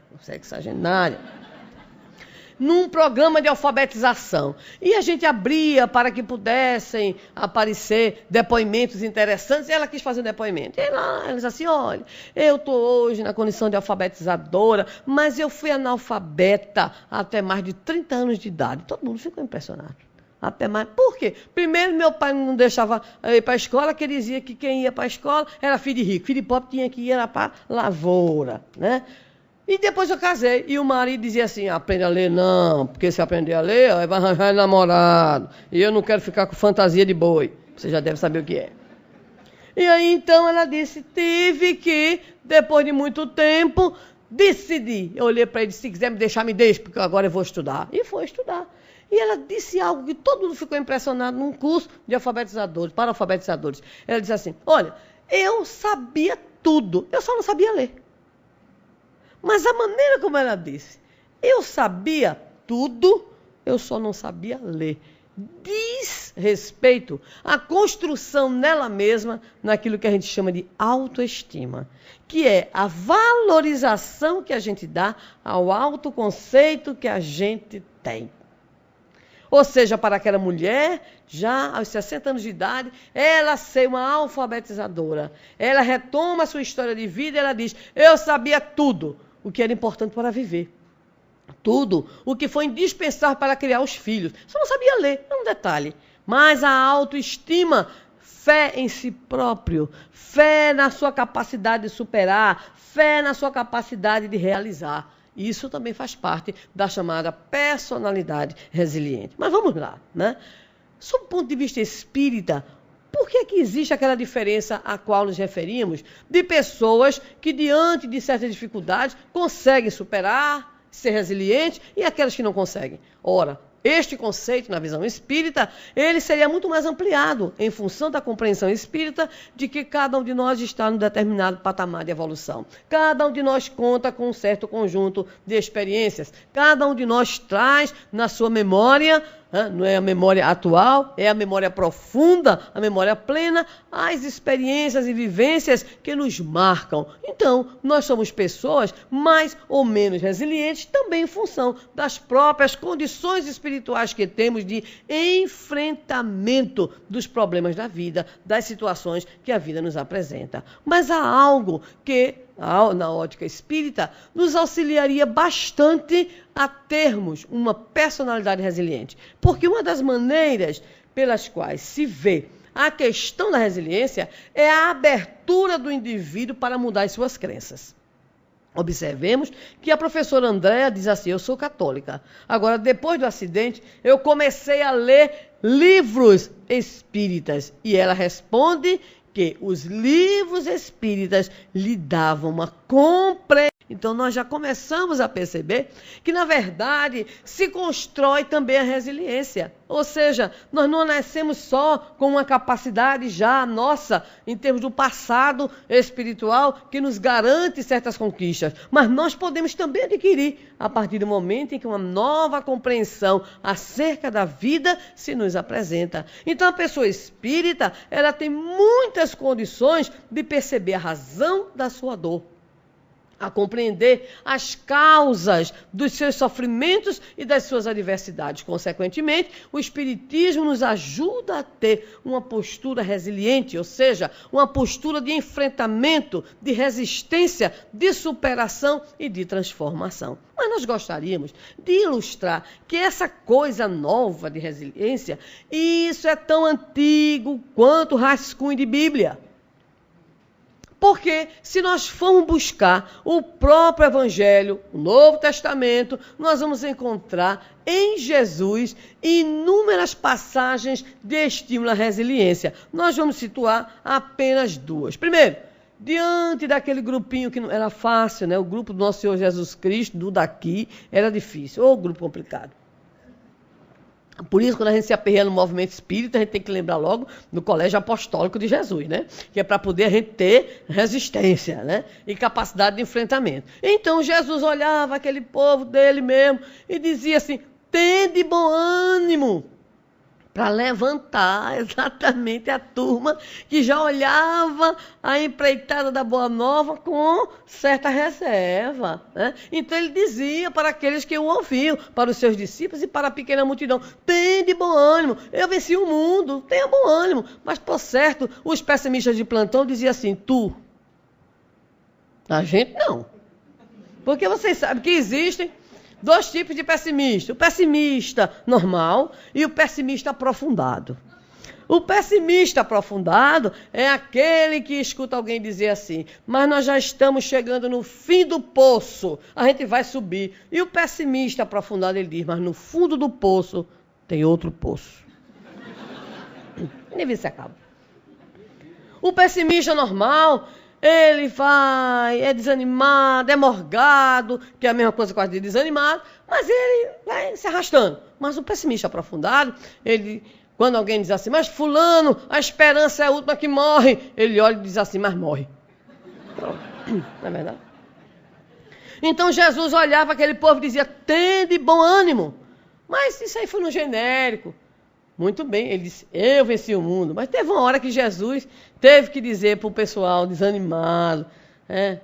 num programa de alfabetização. E a gente abria para que pudessem aparecer depoimentos interessantes, e ela quis fazer um depoimento. E ela disse assim, olha, eu estou hoje na condição de alfabetizadora, mas eu fui analfabeta até mais de 30 anos de idade. Todo mundo ficou impressionado. Até mais. Por quê? Primeiro, meu pai não deixava ir para a escola, que ele dizia que quem ia para a escola era filho de rico. Filho de pobre tinha que ir para a lavoura, né? E depois eu casei, e o marido dizia assim, aprende a ler não, porque se aprender a ler, vai arranjar namorado, e eu não quero ficar com fantasia de boi, você já deve saber o que é. E aí então ela disse, tive que, depois de muito tempo, decidir. Eu olhei para ele e disse, se quiser me deixar, me deixe, porque agora eu vou estudar. E foi estudar. E ela disse algo que todo mundo ficou impressionado num curso de alfabetizadores, para alfabetizadores. Ela disse assim, olha, eu sabia tudo, eu só não sabia ler. Mas a maneira como ela disse, eu sabia tudo, eu só não sabia ler. Diz respeito à construção nela mesma, naquilo que a gente chama de autoestima, que é a valorização que a gente dá ao autoconceito que a gente tem. Ou seja, para aquela mulher, já aos 60 anos de idade, ela ser uma alfabetizadora. Ela retoma a sua história de vida e ela diz, eu sabia tudo o que era importante para viver. Tudo o que foi indispensável para criar os filhos. Só não sabia ler, é um detalhe. Mas a autoestima, fé em si próprio, fé na sua capacidade de superar, fé na sua capacidade de realizar. Isso também faz parte da chamada personalidade resiliente. Mas vamos lá, né? Sob o ponto de vista espírita, por que existe aquela diferença a qual nos referimos de pessoas que, diante de certas dificuldades, conseguem superar, ser resilientes, e aquelas que não conseguem? Ora, este conceito, na visão espírita, ele seria muito mais ampliado em função da compreensão espírita de que cada um de nós está num determinado patamar de evolução. Cada um de nós conta com um certo conjunto de experiências. Cada um de nós traz na sua memória, não é a memória atual, é a memória profunda, a memória plena, as experiências e vivências que nos marcam. Então, nós somos pessoas mais ou menos resilientes também em função das próprias condições espirituais que temos de enfrentamento dos problemas da vida, das situações que a vida nos apresenta. Mas há algo que, na ótica espírita, nos auxiliaria bastante a termos uma personalidade resiliente. Porque uma das maneiras pelas quais se vê a questão da resiliência é a abertura do indivíduo para mudar as suas crenças. Observemos que a professora Andréa diz assim, eu sou católica. Agora, depois do acidente, eu comecei a ler livros espíritas. E ela responde que os livros espíritas lhe davam uma compreensão. Então, nós já começamos a perceber que, na verdade, se constrói também a resiliência. Ou seja, nós não nascemos só com uma capacidade já nossa, em termos do passado espiritual, que nos garante certas conquistas. Mas nós podemos também adquirir, a partir do momento em que uma nova compreensão acerca da vida se nos apresenta. Então, a pessoa espírita, ela tem muitas condições de perceber a razão da sua dor, a compreender as causas dos seus sofrimentos e das suas adversidades. Consequentemente, o Espiritismo nos ajuda a ter uma postura resiliente, ou seja, uma postura de enfrentamento, de resistência, de superação e de transformação. Mas nós gostaríamos de ilustrar que essa coisa nova de resiliência, isso é tão antigo quanto o rascunho de Bíblia. Porque se nós formos buscar o próprio Evangelho, o Novo Testamento, nós vamos encontrar em Jesus inúmeras passagens de estímulo à resiliência. Nós vamos situar apenas duas. Primeiro, diante daquele grupinho que não era fácil, né? O grupo do nosso Senhor Jesus Cristo, do daqui, era difícil, ou grupo complicado. Por isso, quando a gente se aperreia no movimento espírita, a gente tem que lembrar logo do Colégio Apostólico de Jesus, né? Que é para poder a gente ter resistência, né? E capacidade de enfrentamento. Então, Jesus olhava aquele povo dele mesmo e dizia assim: tende bom ânimo, para levantar exatamente a turma que já olhava a empreitada da Boa Nova com certa reserva, né? Então ele dizia para aqueles que o ouviam, para os seus discípulos e para a pequena multidão: tende bom ânimo, eu venci o mundo, tenha bom ânimo. Mas, por certo, os pessimistas de plantão diziam assim: tu, a gente não. Porque vocês sabem que existem dois tipos de pessimista: o pessimista normal e o pessimista aprofundado. O pessimista aprofundado é aquele que escuta alguém dizer assim: mas nós já estamos chegando no fim do poço, a gente vai subir. E o pessimista aprofundado, ele diz: mas no fundo do poço tem outro poço. Nem vê se acaba. O pessimista normal, ele vai, é desanimado, é morgado, que é a mesma coisa quase de desanimado, mas ele vai se arrastando. Mas o pessimista aprofundado, ele, quando alguém diz assim: mas fulano, a esperança é a última que morre, ele olha e diz assim: mas morre. Não é verdade? Então Jesus olhava aquele povo e dizia: tende bom ânimo. Mas isso aí foi no genérico. Muito bem, ele disse: eu venci o mundo. Mas teve uma hora que Jesus teve que dizer para o pessoal desanimado,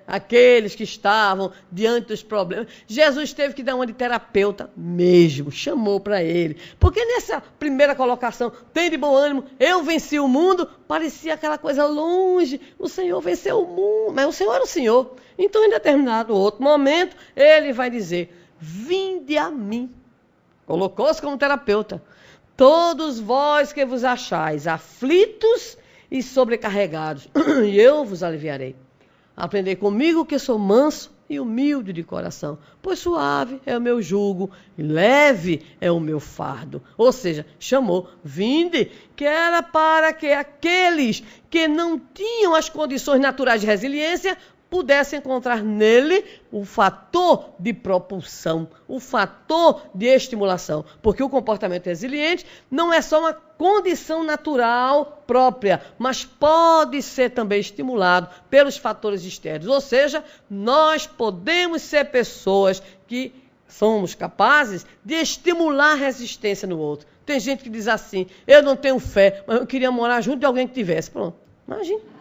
aqueles que estavam diante dos problemas, Jesus teve que dar uma de terapeuta mesmo, chamou para ele. Porque nessa primeira colocação, tem de bom ânimo, eu venci o mundo, parecia aquela coisa longe, o Senhor venceu o mundo, mas o Senhor era o Senhor. Então, em determinado outro momento, ele vai dizer: vinde a mim. Colocou-se como terapeuta. Todos vós que vos achais aflitos e sobrecarregados, e eu vos aliviarei. Aprendei comigo que sou manso e humilde de coração, pois suave é o meu jugo e leve é o meu fardo. Ou seja, chamou: vinde, que era para que aqueles que não tinham as condições naturais de resiliência pudesse encontrar nele o fator de propulsão, o fator de estimulação. Porque o comportamento resiliente não é só uma condição natural própria, mas pode ser também estimulado pelos fatores externos. Ou seja, nós podemos ser pessoas que somos capazes de estimular a resistência no outro. Tem gente que diz assim: eu não tenho fé, mas eu queria morar junto de alguém que tivesse. Pronto, imagina.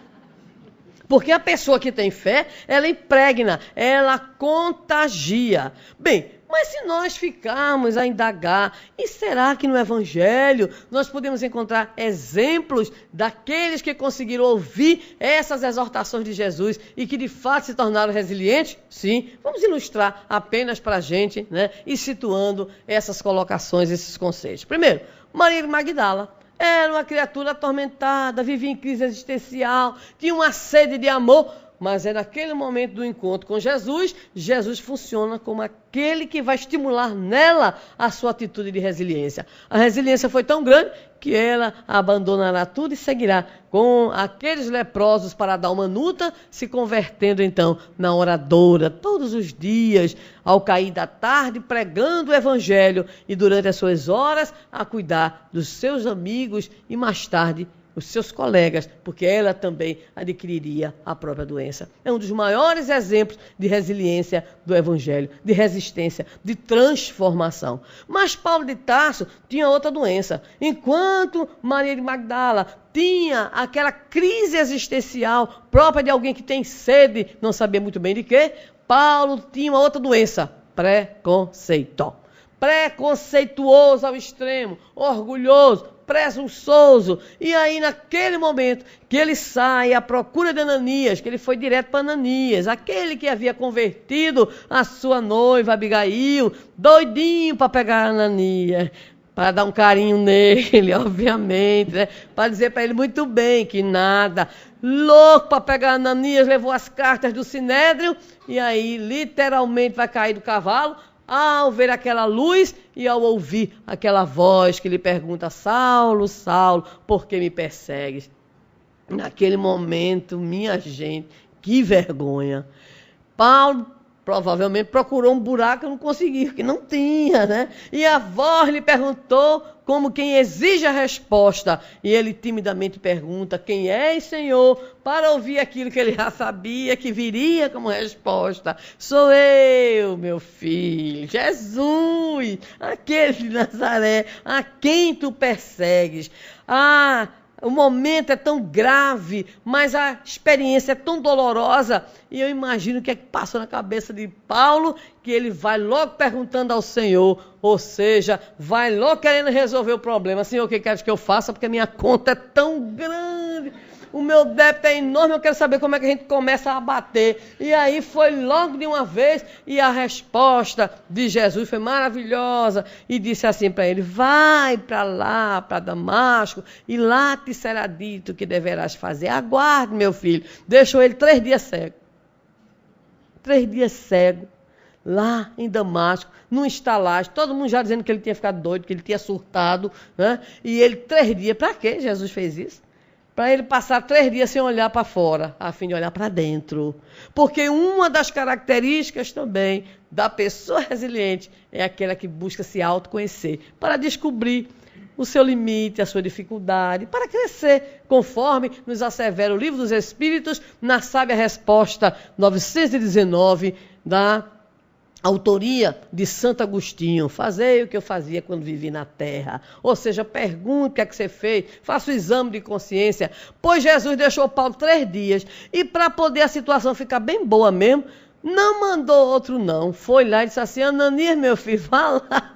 Porque a pessoa que tem fé, ela impregna, ela contagia. Bem, mas se nós ficarmos a indagar, e será que no Evangelho nós podemos encontrar exemplos daqueles que conseguiram ouvir essas exortações de Jesus e que de fato se tornaram resilientes? Sim, vamos ilustrar apenas para a gente, e situando essas colocações, esses conceitos. Primeiro, Maria Magdala. Era uma criatura atormentada, vivia em crise existencial, tinha uma sede de amor, mas é naquele momento do encontro com Jesus, Jesus funciona como aquele que vai estimular nela a sua atitude de resiliência. A resiliência foi tão grande que ela abandonará tudo e seguirá com aqueles leprosos para dar uma nuta, se convertendo então na oradora todos os dias, ao cair da tarde, pregando o evangelho e durante as suas horas a cuidar dos seus amigos e mais tarde os seus colegas, porque ela também adquiriria a própria doença. É um dos maiores exemplos de resiliência do Evangelho, de resistência, de transformação. Mas Paulo de Tarso tinha outra doença. Enquanto Maria de Magdala tinha aquela crise existencial própria de alguém que tem sede, não sabia muito bem de quê, Paulo tinha uma outra doença, preconceito. Preconceituoso ao extremo, orgulhoso, presunçoso. E aí, naquele momento que ele sai à procura de Ananias, que ele foi direto para Ananias, aquele que havia convertido a sua noiva Abigail, doidinho para pegar Ananias, para dar um carinho nele, obviamente, né? Para dizer para ele muito bem que nada, louco para pegar Ananias, levou as cartas do Sinédrio, e aí literalmente vai cair do cavalo, ao ver aquela luz e ao ouvir aquela voz que lhe pergunta: Saulo, Saulo, por que me persegues? Naquele momento, minha gente, que vergonha. Paulo provavelmente procurou um buraco e não conseguiu, porque não tinha, né? E a voz lhe perguntou como quem exige a resposta. E ele timidamente pergunta: quem és, Senhor? Para ouvir aquilo que ele já sabia que viria como resposta. Sou eu, meu filho, Jesus, aquele de Nazaré, a quem tu persegues. O momento é tão grave, mas a experiência é tão dolorosa. E eu imagino o que é que passa na cabeça de Paulo, que ele vai logo perguntando ao Senhor, ou seja, vai logo querendo resolver o problema. Senhor, o que queres que eu faça? Porque a minha conta é tão grande, o meu débito é enorme, eu quero saber como é que a gente começa a bater. E aí foi logo de uma vez, e a resposta de Jesus foi maravilhosa, e disse assim para ele: vai para lá, para Damasco, e lá te será dito o que deverás fazer. Aguarde, meu filho. Deixou ele 3 dias cego. 3 dias cego, lá em Damasco, num estalagem, todo mundo já dizendo que ele tinha ficado doido, que ele tinha surtado, né? E ele 3 dias, para quê Jesus fez isso? Para ele passar 3 dias sem olhar para fora, a fim de olhar para dentro. Porque uma das características também da pessoa resiliente é aquela que busca se autoconhecer, para descobrir o seu limite, a sua dificuldade, para crescer, conforme nos assevera o Livro dos Espíritos, na sábia resposta 919 da autoria de Santo Agostinho: fazei o que eu fazia quando vivi na terra. Ou seja, pergunte o que é que você fez, faça o exame de consciência. Pois Jesus deixou Paulo 3 dias, e para poder a situação ficar bem boa mesmo, não mandou outro não. Foi lá e disse assim: Ananias, meu filho, vá lá.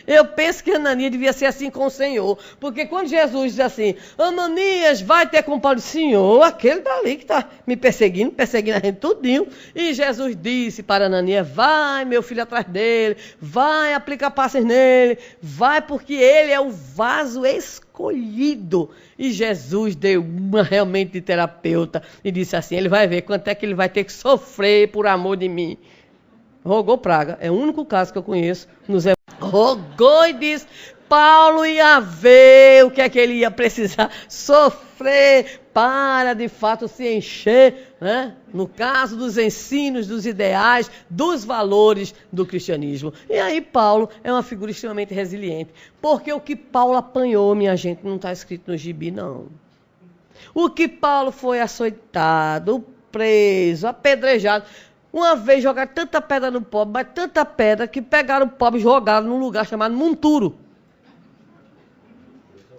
Eu penso que Ananias devia ser assim com o Senhor, porque quando Jesus diz assim: Ananias, vai ter com Paulo, Senhor, aquele dali que está me perseguindo a gente tudinho. E Jesus disse para Ananias: vai, meu filho, atrás dele, vai aplicar passes nele, vai, porque ele é o vaso escolhido. E Jesus deu uma realmente de terapeuta e disse assim: ele vai ver quanto é que ele vai ter que sofrer por amor de mim. Rogou praga, é o único caso que eu conheço nos rogou e disse: Paulo ia ver o que é que ele ia precisar sofrer para de fato se encher, né? No caso dos ensinos, dos ideais, dos valores do cristianismo. E aí Paulo é uma figura extremamente resiliente, porque o que Paulo apanhou, minha gente, não está escrito no gibi, não. O que Paulo foi açoitado, preso, apedrejado. Uma vez jogaram tanta pedra no pobre, mas tanta pedra, que pegaram o pobre e jogaram num lugar chamado Monturo.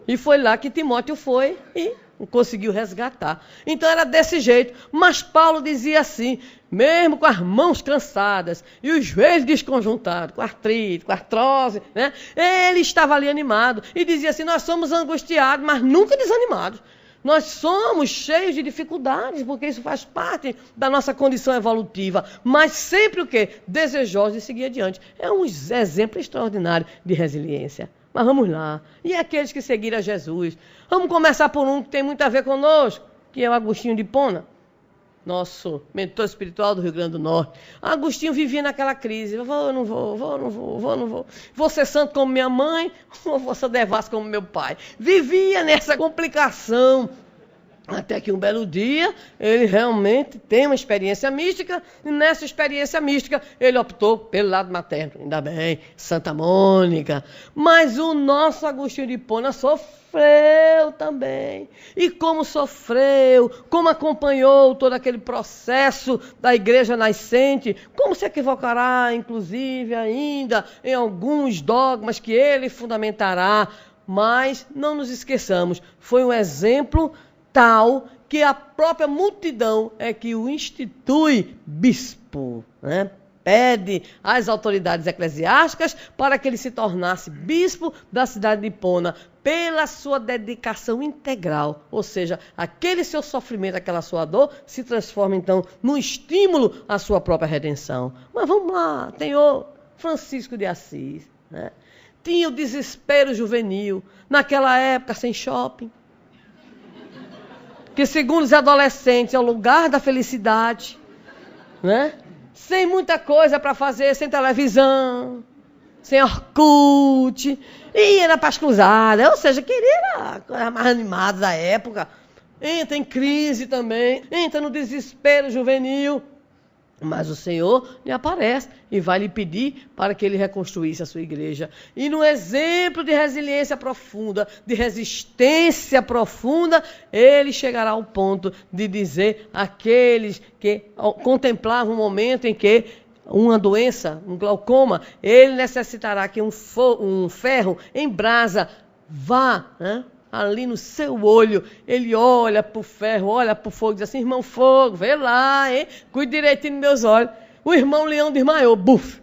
E foi lá que Timóteo foi e conseguiu resgatar. Então era desse jeito. Mas Paulo dizia assim, mesmo com as mãos cansadas e os joelhos desconjuntados, com artrite, com artrose, né? Ele estava ali animado e dizia assim: nós somos angustiados, mas nunca desanimados. Nós somos cheios de dificuldades, porque isso faz parte da nossa condição evolutiva. Mas sempre o quê? Desejosos de seguir adiante. É um exemplo extraordinário de resiliência. Mas vamos lá. E aqueles que seguiram a Jesus? Vamos começar por um que tem muito a ver conosco, que é o Agostinho de Hipona. nosso mentor espiritual do Rio Grande do Norte. Agostinho vivia naquela crise. Vou, não vou. Vou ser santo como minha mãe ou vou ser devasso como meu pai? Vivia nessa complicação. Até que um belo dia, ele realmente tem uma experiência mística, e nessa experiência mística, ele optou pelo lado materno. Ainda bem, Santa Mônica. Mas o nosso Agostinho de Hipona sofreu também. E como sofreu, como acompanhou todo aquele processo da igreja nascente, como se equivocará, inclusive, ainda em alguns dogmas que ele fundamentará. Mas não nos esqueçamos, foi um exemplo tal que a própria multidão é que o institui bispo, né? Pede às autoridades eclesiásticas para que ele se tornasse bispo da cidade de Hipona pela sua dedicação integral, ou seja, aquele seu sofrimento, aquela sua dor se transforma então num estímulo à sua própria redenção. Mas vamos lá, tem o Francisco de Assis, né? Tinha o desespero juvenil, naquela época sem shopping, que segundo os adolescentes é o lugar da felicidade, né? Sem muita coisa para fazer, sem televisão, sem Orkut, e era para as cruzadas, ou seja, queria a mais animada da época. Entra em crise também, entra no desespero juvenil. Mas o Senhor lhe aparece e vai lhe pedir para que ele reconstruísse a sua igreja. E no exemplo de resiliência profunda, de resistência profunda, ele chegará ao ponto de dizer àqueles que contemplavam o momento em que uma doença, um glaucoma, ele necessitará que um ferro em brasa vá, né, ali no seu olho. Ele olha para o ferro, olha para o fogo e diz assim: irmão fogo, vê lá, hein? Cuide direitinho dos meus olhos. O irmão leão desmaiou, buf!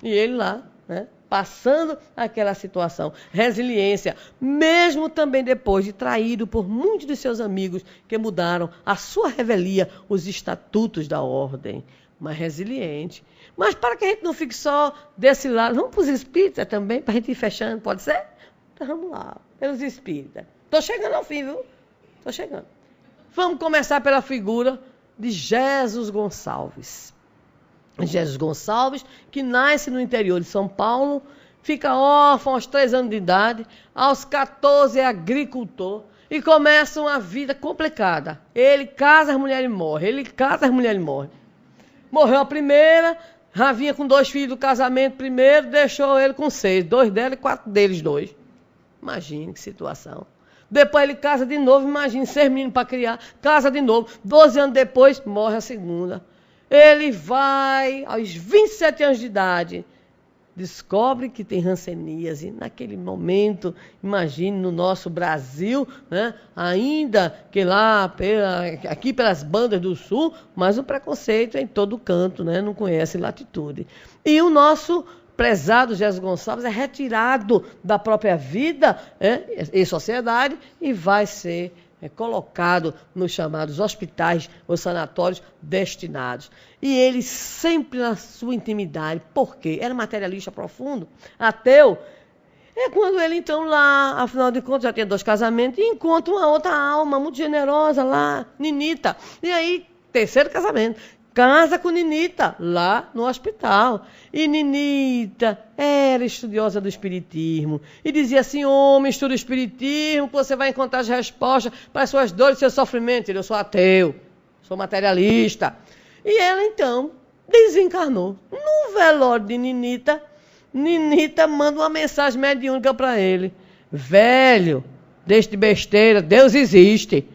E ele lá, né, passando aquela situação. Resiliência, mesmo também depois de traído por muitos de seus amigos que mudaram a sua revelia, os estatutos da ordem. Mas resiliente. Mas para que a gente não fique só desse lado, vamos para os espíritas também, para a gente ir fechando, pode ser? Então vamos lá, pelos espíritas. Estou chegando ao fim, viu? Estou chegando. Vamos começar pela figura de Jesus Gonçalves. Jesus Gonçalves, que nasce no interior de São Paulo, fica órfão aos 3 anos de idade, aos 14 é agricultor e começa uma vida complicada. Ele casa, as mulheres morrem. Morreu a primeira, já vinha com 2 filhos do casamento primeiro, deixou ele com 6, 2 dela e 4 deles 2. Imagine que situação. Depois ele casa de novo, imagine, 6 meninos para criar, casa de novo. 12 anos depois, morre a segunda. Ele vai, aos 27 anos de idade, descobre que tem hanseníase. Naquele momento, imagine, no nosso Brasil, né, ainda que lá, aqui pelas bandas do sul, mas o preconceito é em todo canto, né, não conhece latitude. E o nosso prezado Jesus Gonçalves é retirado da própria vida, em sociedade, e vai ser colocado nos chamados hospitais ou sanatórios destinados. E ele sempre na sua intimidade, porque era materialista profundo, ateu, é quando ele então lá, afinal de contas já tinha 2 casamentos, e encontra uma outra alma muito generosa lá, Ninita. E aí, 3º casamento. Casa com Ninita, lá no hospital. E Ninita era estudiosa do espiritismo. E dizia assim: homem, estuda o espiritismo, que você vai encontrar as respostas para as suas dores e seus sofrimentos. Eu sou ateu, sou materialista. E ela, então, desencarnou. No velório de Ninita, Ninita manda uma mensagem mediúnica para ele: velho, deixe de besteira, Deus existe.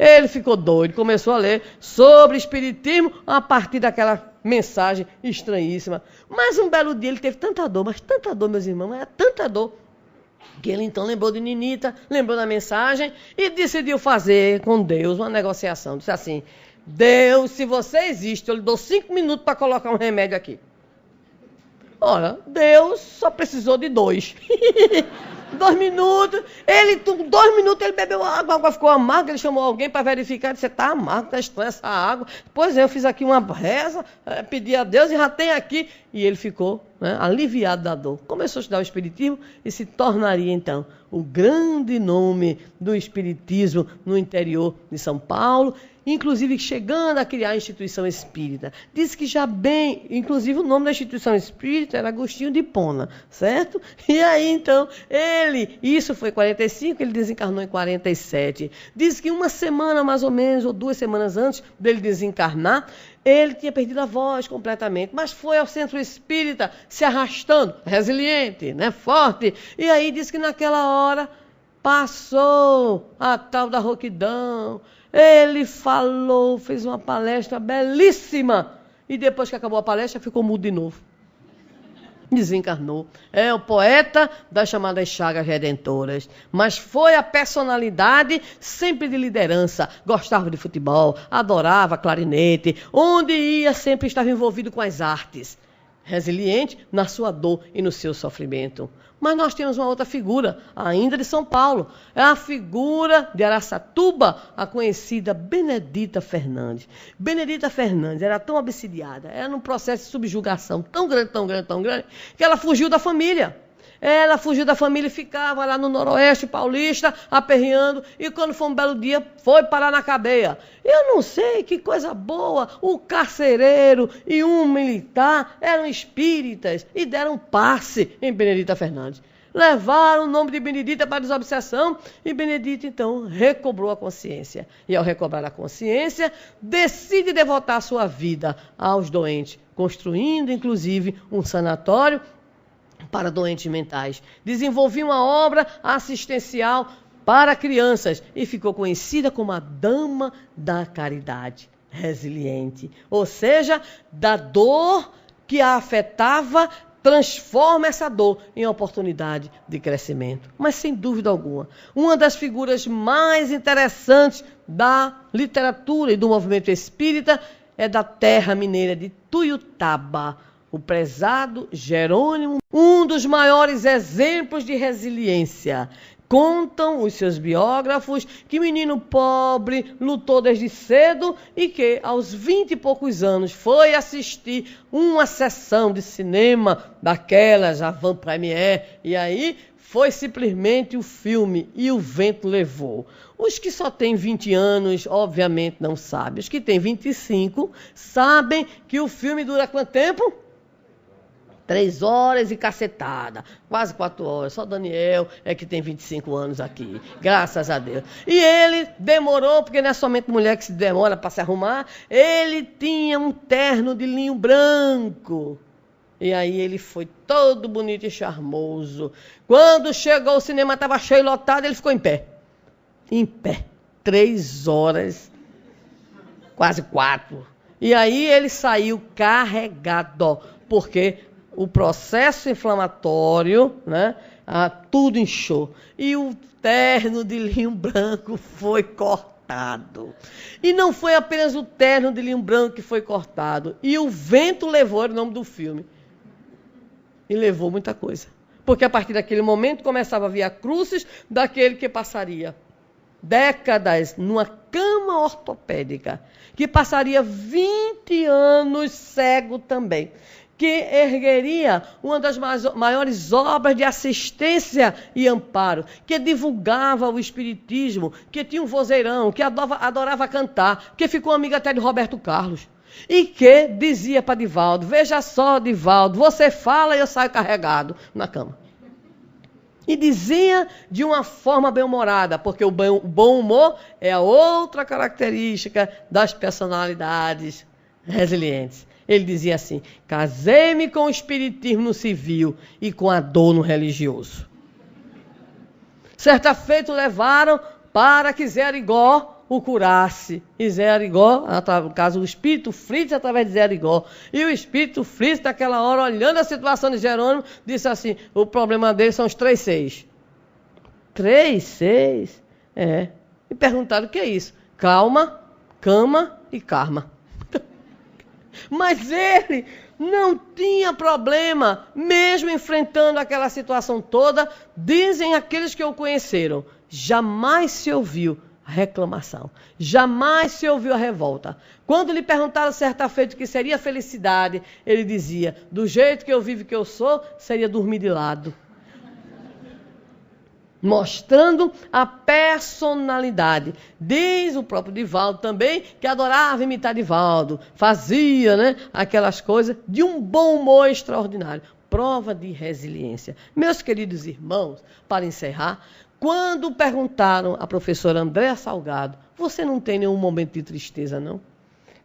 Ele ficou doido, começou a ler sobre espiritismo a partir daquela mensagem estranhíssima. Mas um belo dia ele teve tanta dor, mas tanta dor, meus irmãos, era tanta dor, que ele então lembrou de Ninita, lembrou da mensagem e decidiu fazer com Deus uma negociação. Disse assim: Deus, se você existe, eu lhe dou 5 minutos para colocar um remédio aqui. Ora, Deus só precisou de 2. 2 minutos, com 2 minutos ele bebeu água, a água ficou amarga, ele chamou alguém para verificar, disse: está amargo, está estranha essa água. Pois é, eu fiz aqui uma reza, pedi a Deus e já tem aqui. E ele ficou né, aliviado da dor. Começou a estudar o Espiritismo e se tornaria, então, o grande nome do Espiritismo no interior de São Paulo, inclusive chegando a criar a instituição espírita. Diz que já bem, inclusive o nome da instituição espírita era Agostinho de Hipona, certo? E aí, então, isso foi em 45, ele desencarnou em 47. Diz que uma semana, mais ou menos, ou 2 semanas antes dele desencarnar, ele tinha perdido a voz completamente, mas foi ao centro espírita, se arrastando, resiliente, né, forte. E aí diz que naquela hora passou a tal da rouquidão. Ele falou, fez uma palestra belíssima. E depois que acabou a palestra, ficou mudo de novo. Desencarnou. É o poeta das chamadas chagas redentoras. Mas foi a personalidade sempre de liderança. Gostava de futebol, adorava clarinete. Onde ia, sempre estava envolvido com as artes. Resiliente na sua dor e no seu sofrimento. Mas nós temos uma outra figura, ainda de São Paulo. É a figura de Araçatuba, a conhecida Benedita Fernandes. Benedita Fernandes era tão obsidiada, era num processo de subjugação tão grande, que ela fugiu da família. Ela fugiu da família e ficava lá no Noroeste Paulista, aperreando, e quando foi um belo dia, foi parar na cadeia. Eu não sei que coisa boa, o carcereiro e um militar eram espíritas e deram passe em Benedita Fernandes. Levaram o nome de Benedita para a desobsessão e Benedita, então, recobrou a consciência. E ao recobrar a consciência, decide devotar a sua vida aos doentes, construindo, inclusive, um sanatório para doentes mentais. Desenvolveu uma obra assistencial para crianças e ficou conhecida como a Dama da Caridade resiliente. Ou seja, da dor que a afetava, transforma essa dor em oportunidade de crescimento. Mas, sem dúvida alguma, uma das figuras mais interessantes da literatura e do movimento espírita é da terra mineira de Tuiutaba, o prezado Jerônimo, um dos maiores exemplos de resiliência. Contam os seus biógrafos que menino pobre lutou desde cedo e que aos 20 e poucos anos foi assistir uma sessão de cinema daquelas, a Van Premiere, e aí foi simplesmente o filme E o Vento Levou. Os que só têm 20 anos, obviamente, não sabem. Os que têm 25 sabem que o filme dura quanto tempo? 3 horas e cacetada, quase 4 horas. Só Daniel é que tem 25 anos aqui, graças a Deus. E ele demorou, porque não é somente mulher que se demora para se arrumar, ele tinha um terno de linho branco. E aí ele foi todo bonito e charmoso. Quando chegou, o cinema estava cheio, lotado, ele ficou em pé. Em pé. 3 horas, quase 4. E aí ele saiu carregado, porque o processo inflamatório, né, tudo inchou. E o terno de linho branco foi cortado. E não foi apenas o terno de linho branco que foi cortado. E o vento levou, era o nome do filme. E levou muita coisa. Porque a partir daquele momento começava a vir a cruzes daquele que passaria décadas numa cama ortopédica, que passaria 20 anos cego também, que ergueria uma das maiores obras de assistência e amparo, que divulgava o espiritismo, que tinha um vozeirão, que adorava cantar, que ficou amiga até de Roberto Carlos, e que dizia para Divaldo: veja só, Divaldo, você fala e eu saio carregado na cama. E dizia de uma forma bem-humorada, porque o bom humor é a outra característica das personalidades resilientes. Ele dizia assim: casei-me com o espiritismo no civil e com a dor no religioso. Certa feita o levaram para que Zé Arigó o curasse. E Zé Arigó, no caso o espírito Fritz através de Zé Arigó. E o espírito Fritz, naquela hora, olhando a situação de Jerônimo, disse assim: o problema dele são os 3 seis. 3 seis? É. E perguntaram: o que é isso? Calma, cama e karma. Mas ele não tinha problema, mesmo enfrentando aquela situação toda. Dizem aqueles que o conheceram: jamais se ouviu reclamação. Jamais se ouviu a revolta. Quando lhe perguntaram certa feita o que seria felicidade, ele dizia: do jeito que eu vivo que eu sou, seria dormir de lado. Mostrando a personalidade. Diz o próprio Divaldo também que adorava imitar Divaldo, fazia, aquelas coisas de um bom humor extraordinário. Prova de resiliência. Meus queridos irmãos, para encerrar, quando perguntaram à professora Andréa Salgado: você não tem nenhum momento de tristeza, não?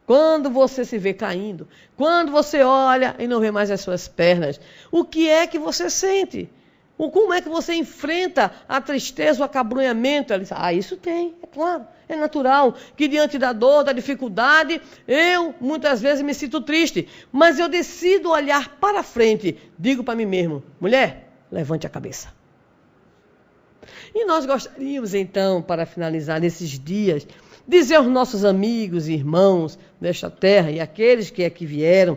Quando você se vê caindo, quando você olha e não vê mais as suas pernas, o que é que você sente? Como é que você enfrenta a tristeza, o acabrunhamento? Ela disse: isso tem, é claro, é natural, que diante da dor, da dificuldade, eu muitas vezes me sinto triste, mas eu decido olhar para frente, digo para mim mesmo: mulher, levante a cabeça. E nós gostaríamos então, para finalizar nesses dias, dizer aos nossos amigos e irmãos desta terra e aqueles que aqui vieram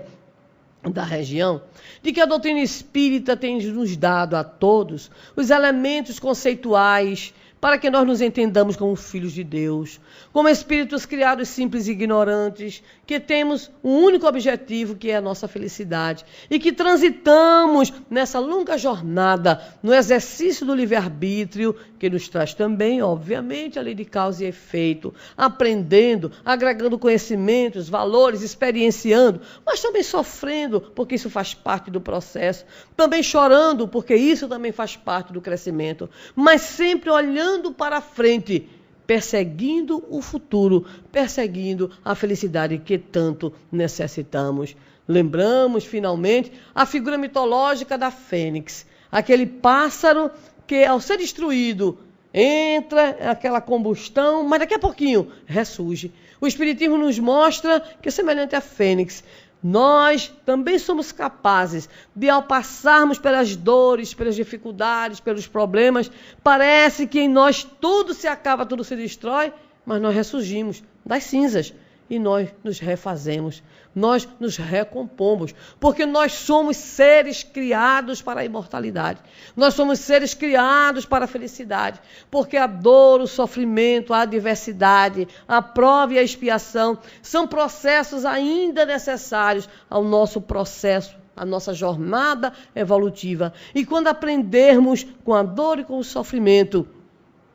da região, de que a doutrina espírita tem nos dado a todos os elementos conceituais para que nós nos entendamos como filhos de Deus, como espíritos criados simples e ignorantes, que temos um único objetivo, que é a nossa felicidade, e que transitamos nessa longa jornada, no exercício do livre-arbítrio, que nos traz também, obviamente, a lei de causa e efeito, aprendendo, agregando conhecimentos, valores, experienciando, mas também sofrendo, porque isso faz parte do processo, também chorando, porque isso também faz parte do crescimento, mas sempre olhando para frente, perseguindo o futuro, perseguindo a felicidade que tanto necessitamos. Lembramos, finalmente, a figura mitológica da fênix, aquele pássaro que, ao ser destruído, entra aquela combustão, mas daqui a pouquinho ressurge. O Espiritismo nos mostra que, semelhante à fênix, nós também somos capazes de, ao passarmos pelas dores, pelas dificuldades, pelos problemas, parece que em nós tudo se acaba, tudo se destrói, mas nós ressurgimos das cinzas e nós nos refazemos, nós nos recompomos, porque nós somos seres criados para a imortalidade, nós somos seres criados para a felicidade, porque a dor, o sofrimento, a adversidade, a prova e a expiação são processos ainda necessários ao nosso processo, à nossa jornada evolutiva. E quando aprendermos com a dor e com o sofrimento,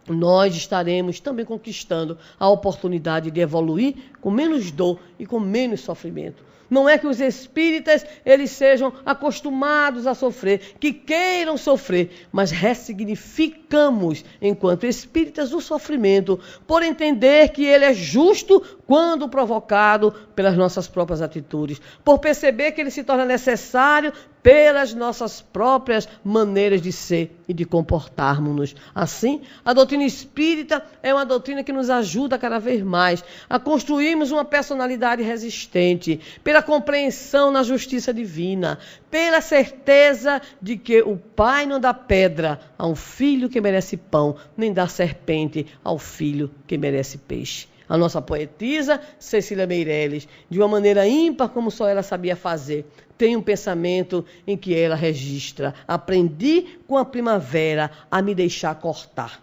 nós estaremos também conquistando a oportunidade de evoluir com menos dor e com menos sofrimento. Não é que os espíritas eles sejam acostumados a sofrer, que queiram sofrer, mas ressignificamos, enquanto espíritas, o sofrimento, por entender que ele é justo quando provocado pelas nossas próprias atitudes, por perceber que ele se torna necessário pelas nossas próprias maneiras de ser e de comportarmos-nos. Assim, a doutrina espírita é uma doutrina que nos ajuda cada vez mais a construirmos uma personalidade resistente, pela compreensão na justiça divina, pela certeza de que o Pai não dá pedra a um filho que merece pão, nem dá serpente ao filho que merece peixe. A nossa poetisa, Cecília Meirelles, de uma maneira ímpar, como só ela sabia fazer, tem um pensamento em que ela registra: aprendi com a primavera a me deixar cortar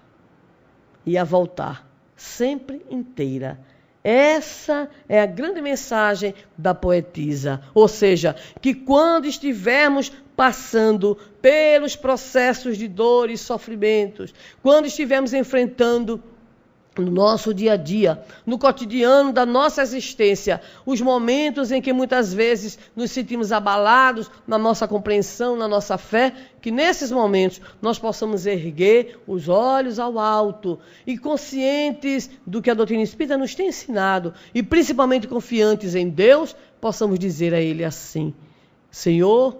e a voltar sempre inteira. Essa é a grande mensagem da poetisa, ou seja, que quando estivermos passando pelos processos de dor e sofrimentos, quando estivermos enfrentando no nosso dia a dia, no cotidiano da nossa existência, os momentos em que muitas vezes nos sentimos abalados na nossa compreensão, na nossa fé, que nesses momentos nós possamos erguer os olhos ao alto e conscientes do que a doutrina espírita nos tem ensinado e principalmente confiantes em Deus, possamos dizer a Ele assim: Senhor,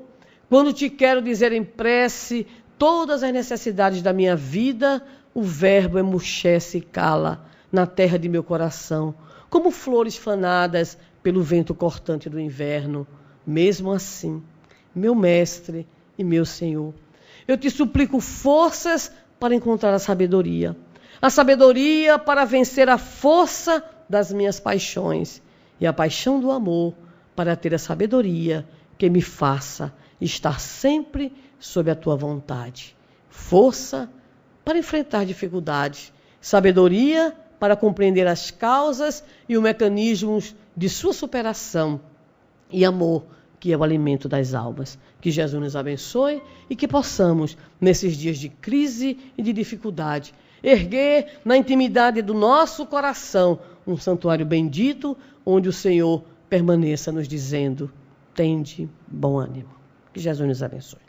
quando te quero dizer em prece todas as necessidades da minha vida, o verbo emurchece e cala na terra de meu coração, como flores fanadas pelo vento cortante do inverno. Mesmo assim, meu mestre e meu Senhor, eu te suplico forças para encontrar a sabedoria para vencer a força das minhas paixões e a paixão do amor para ter a sabedoria que me faça estar sempre sob a tua vontade. Força para enfrentar dificuldades, sabedoria para compreender as causas e os mecanismos de sua superação, e amor, que é o alimento das almas. Que Jesus nos abençoe e que possamos, nesses dias de crise e de dificuldade, erguer na intimidade do nosso coração um santuário bendito, onde o Senhor permaneça nos dizendo: tende bom ânimo. Que Jesus nos abençoe.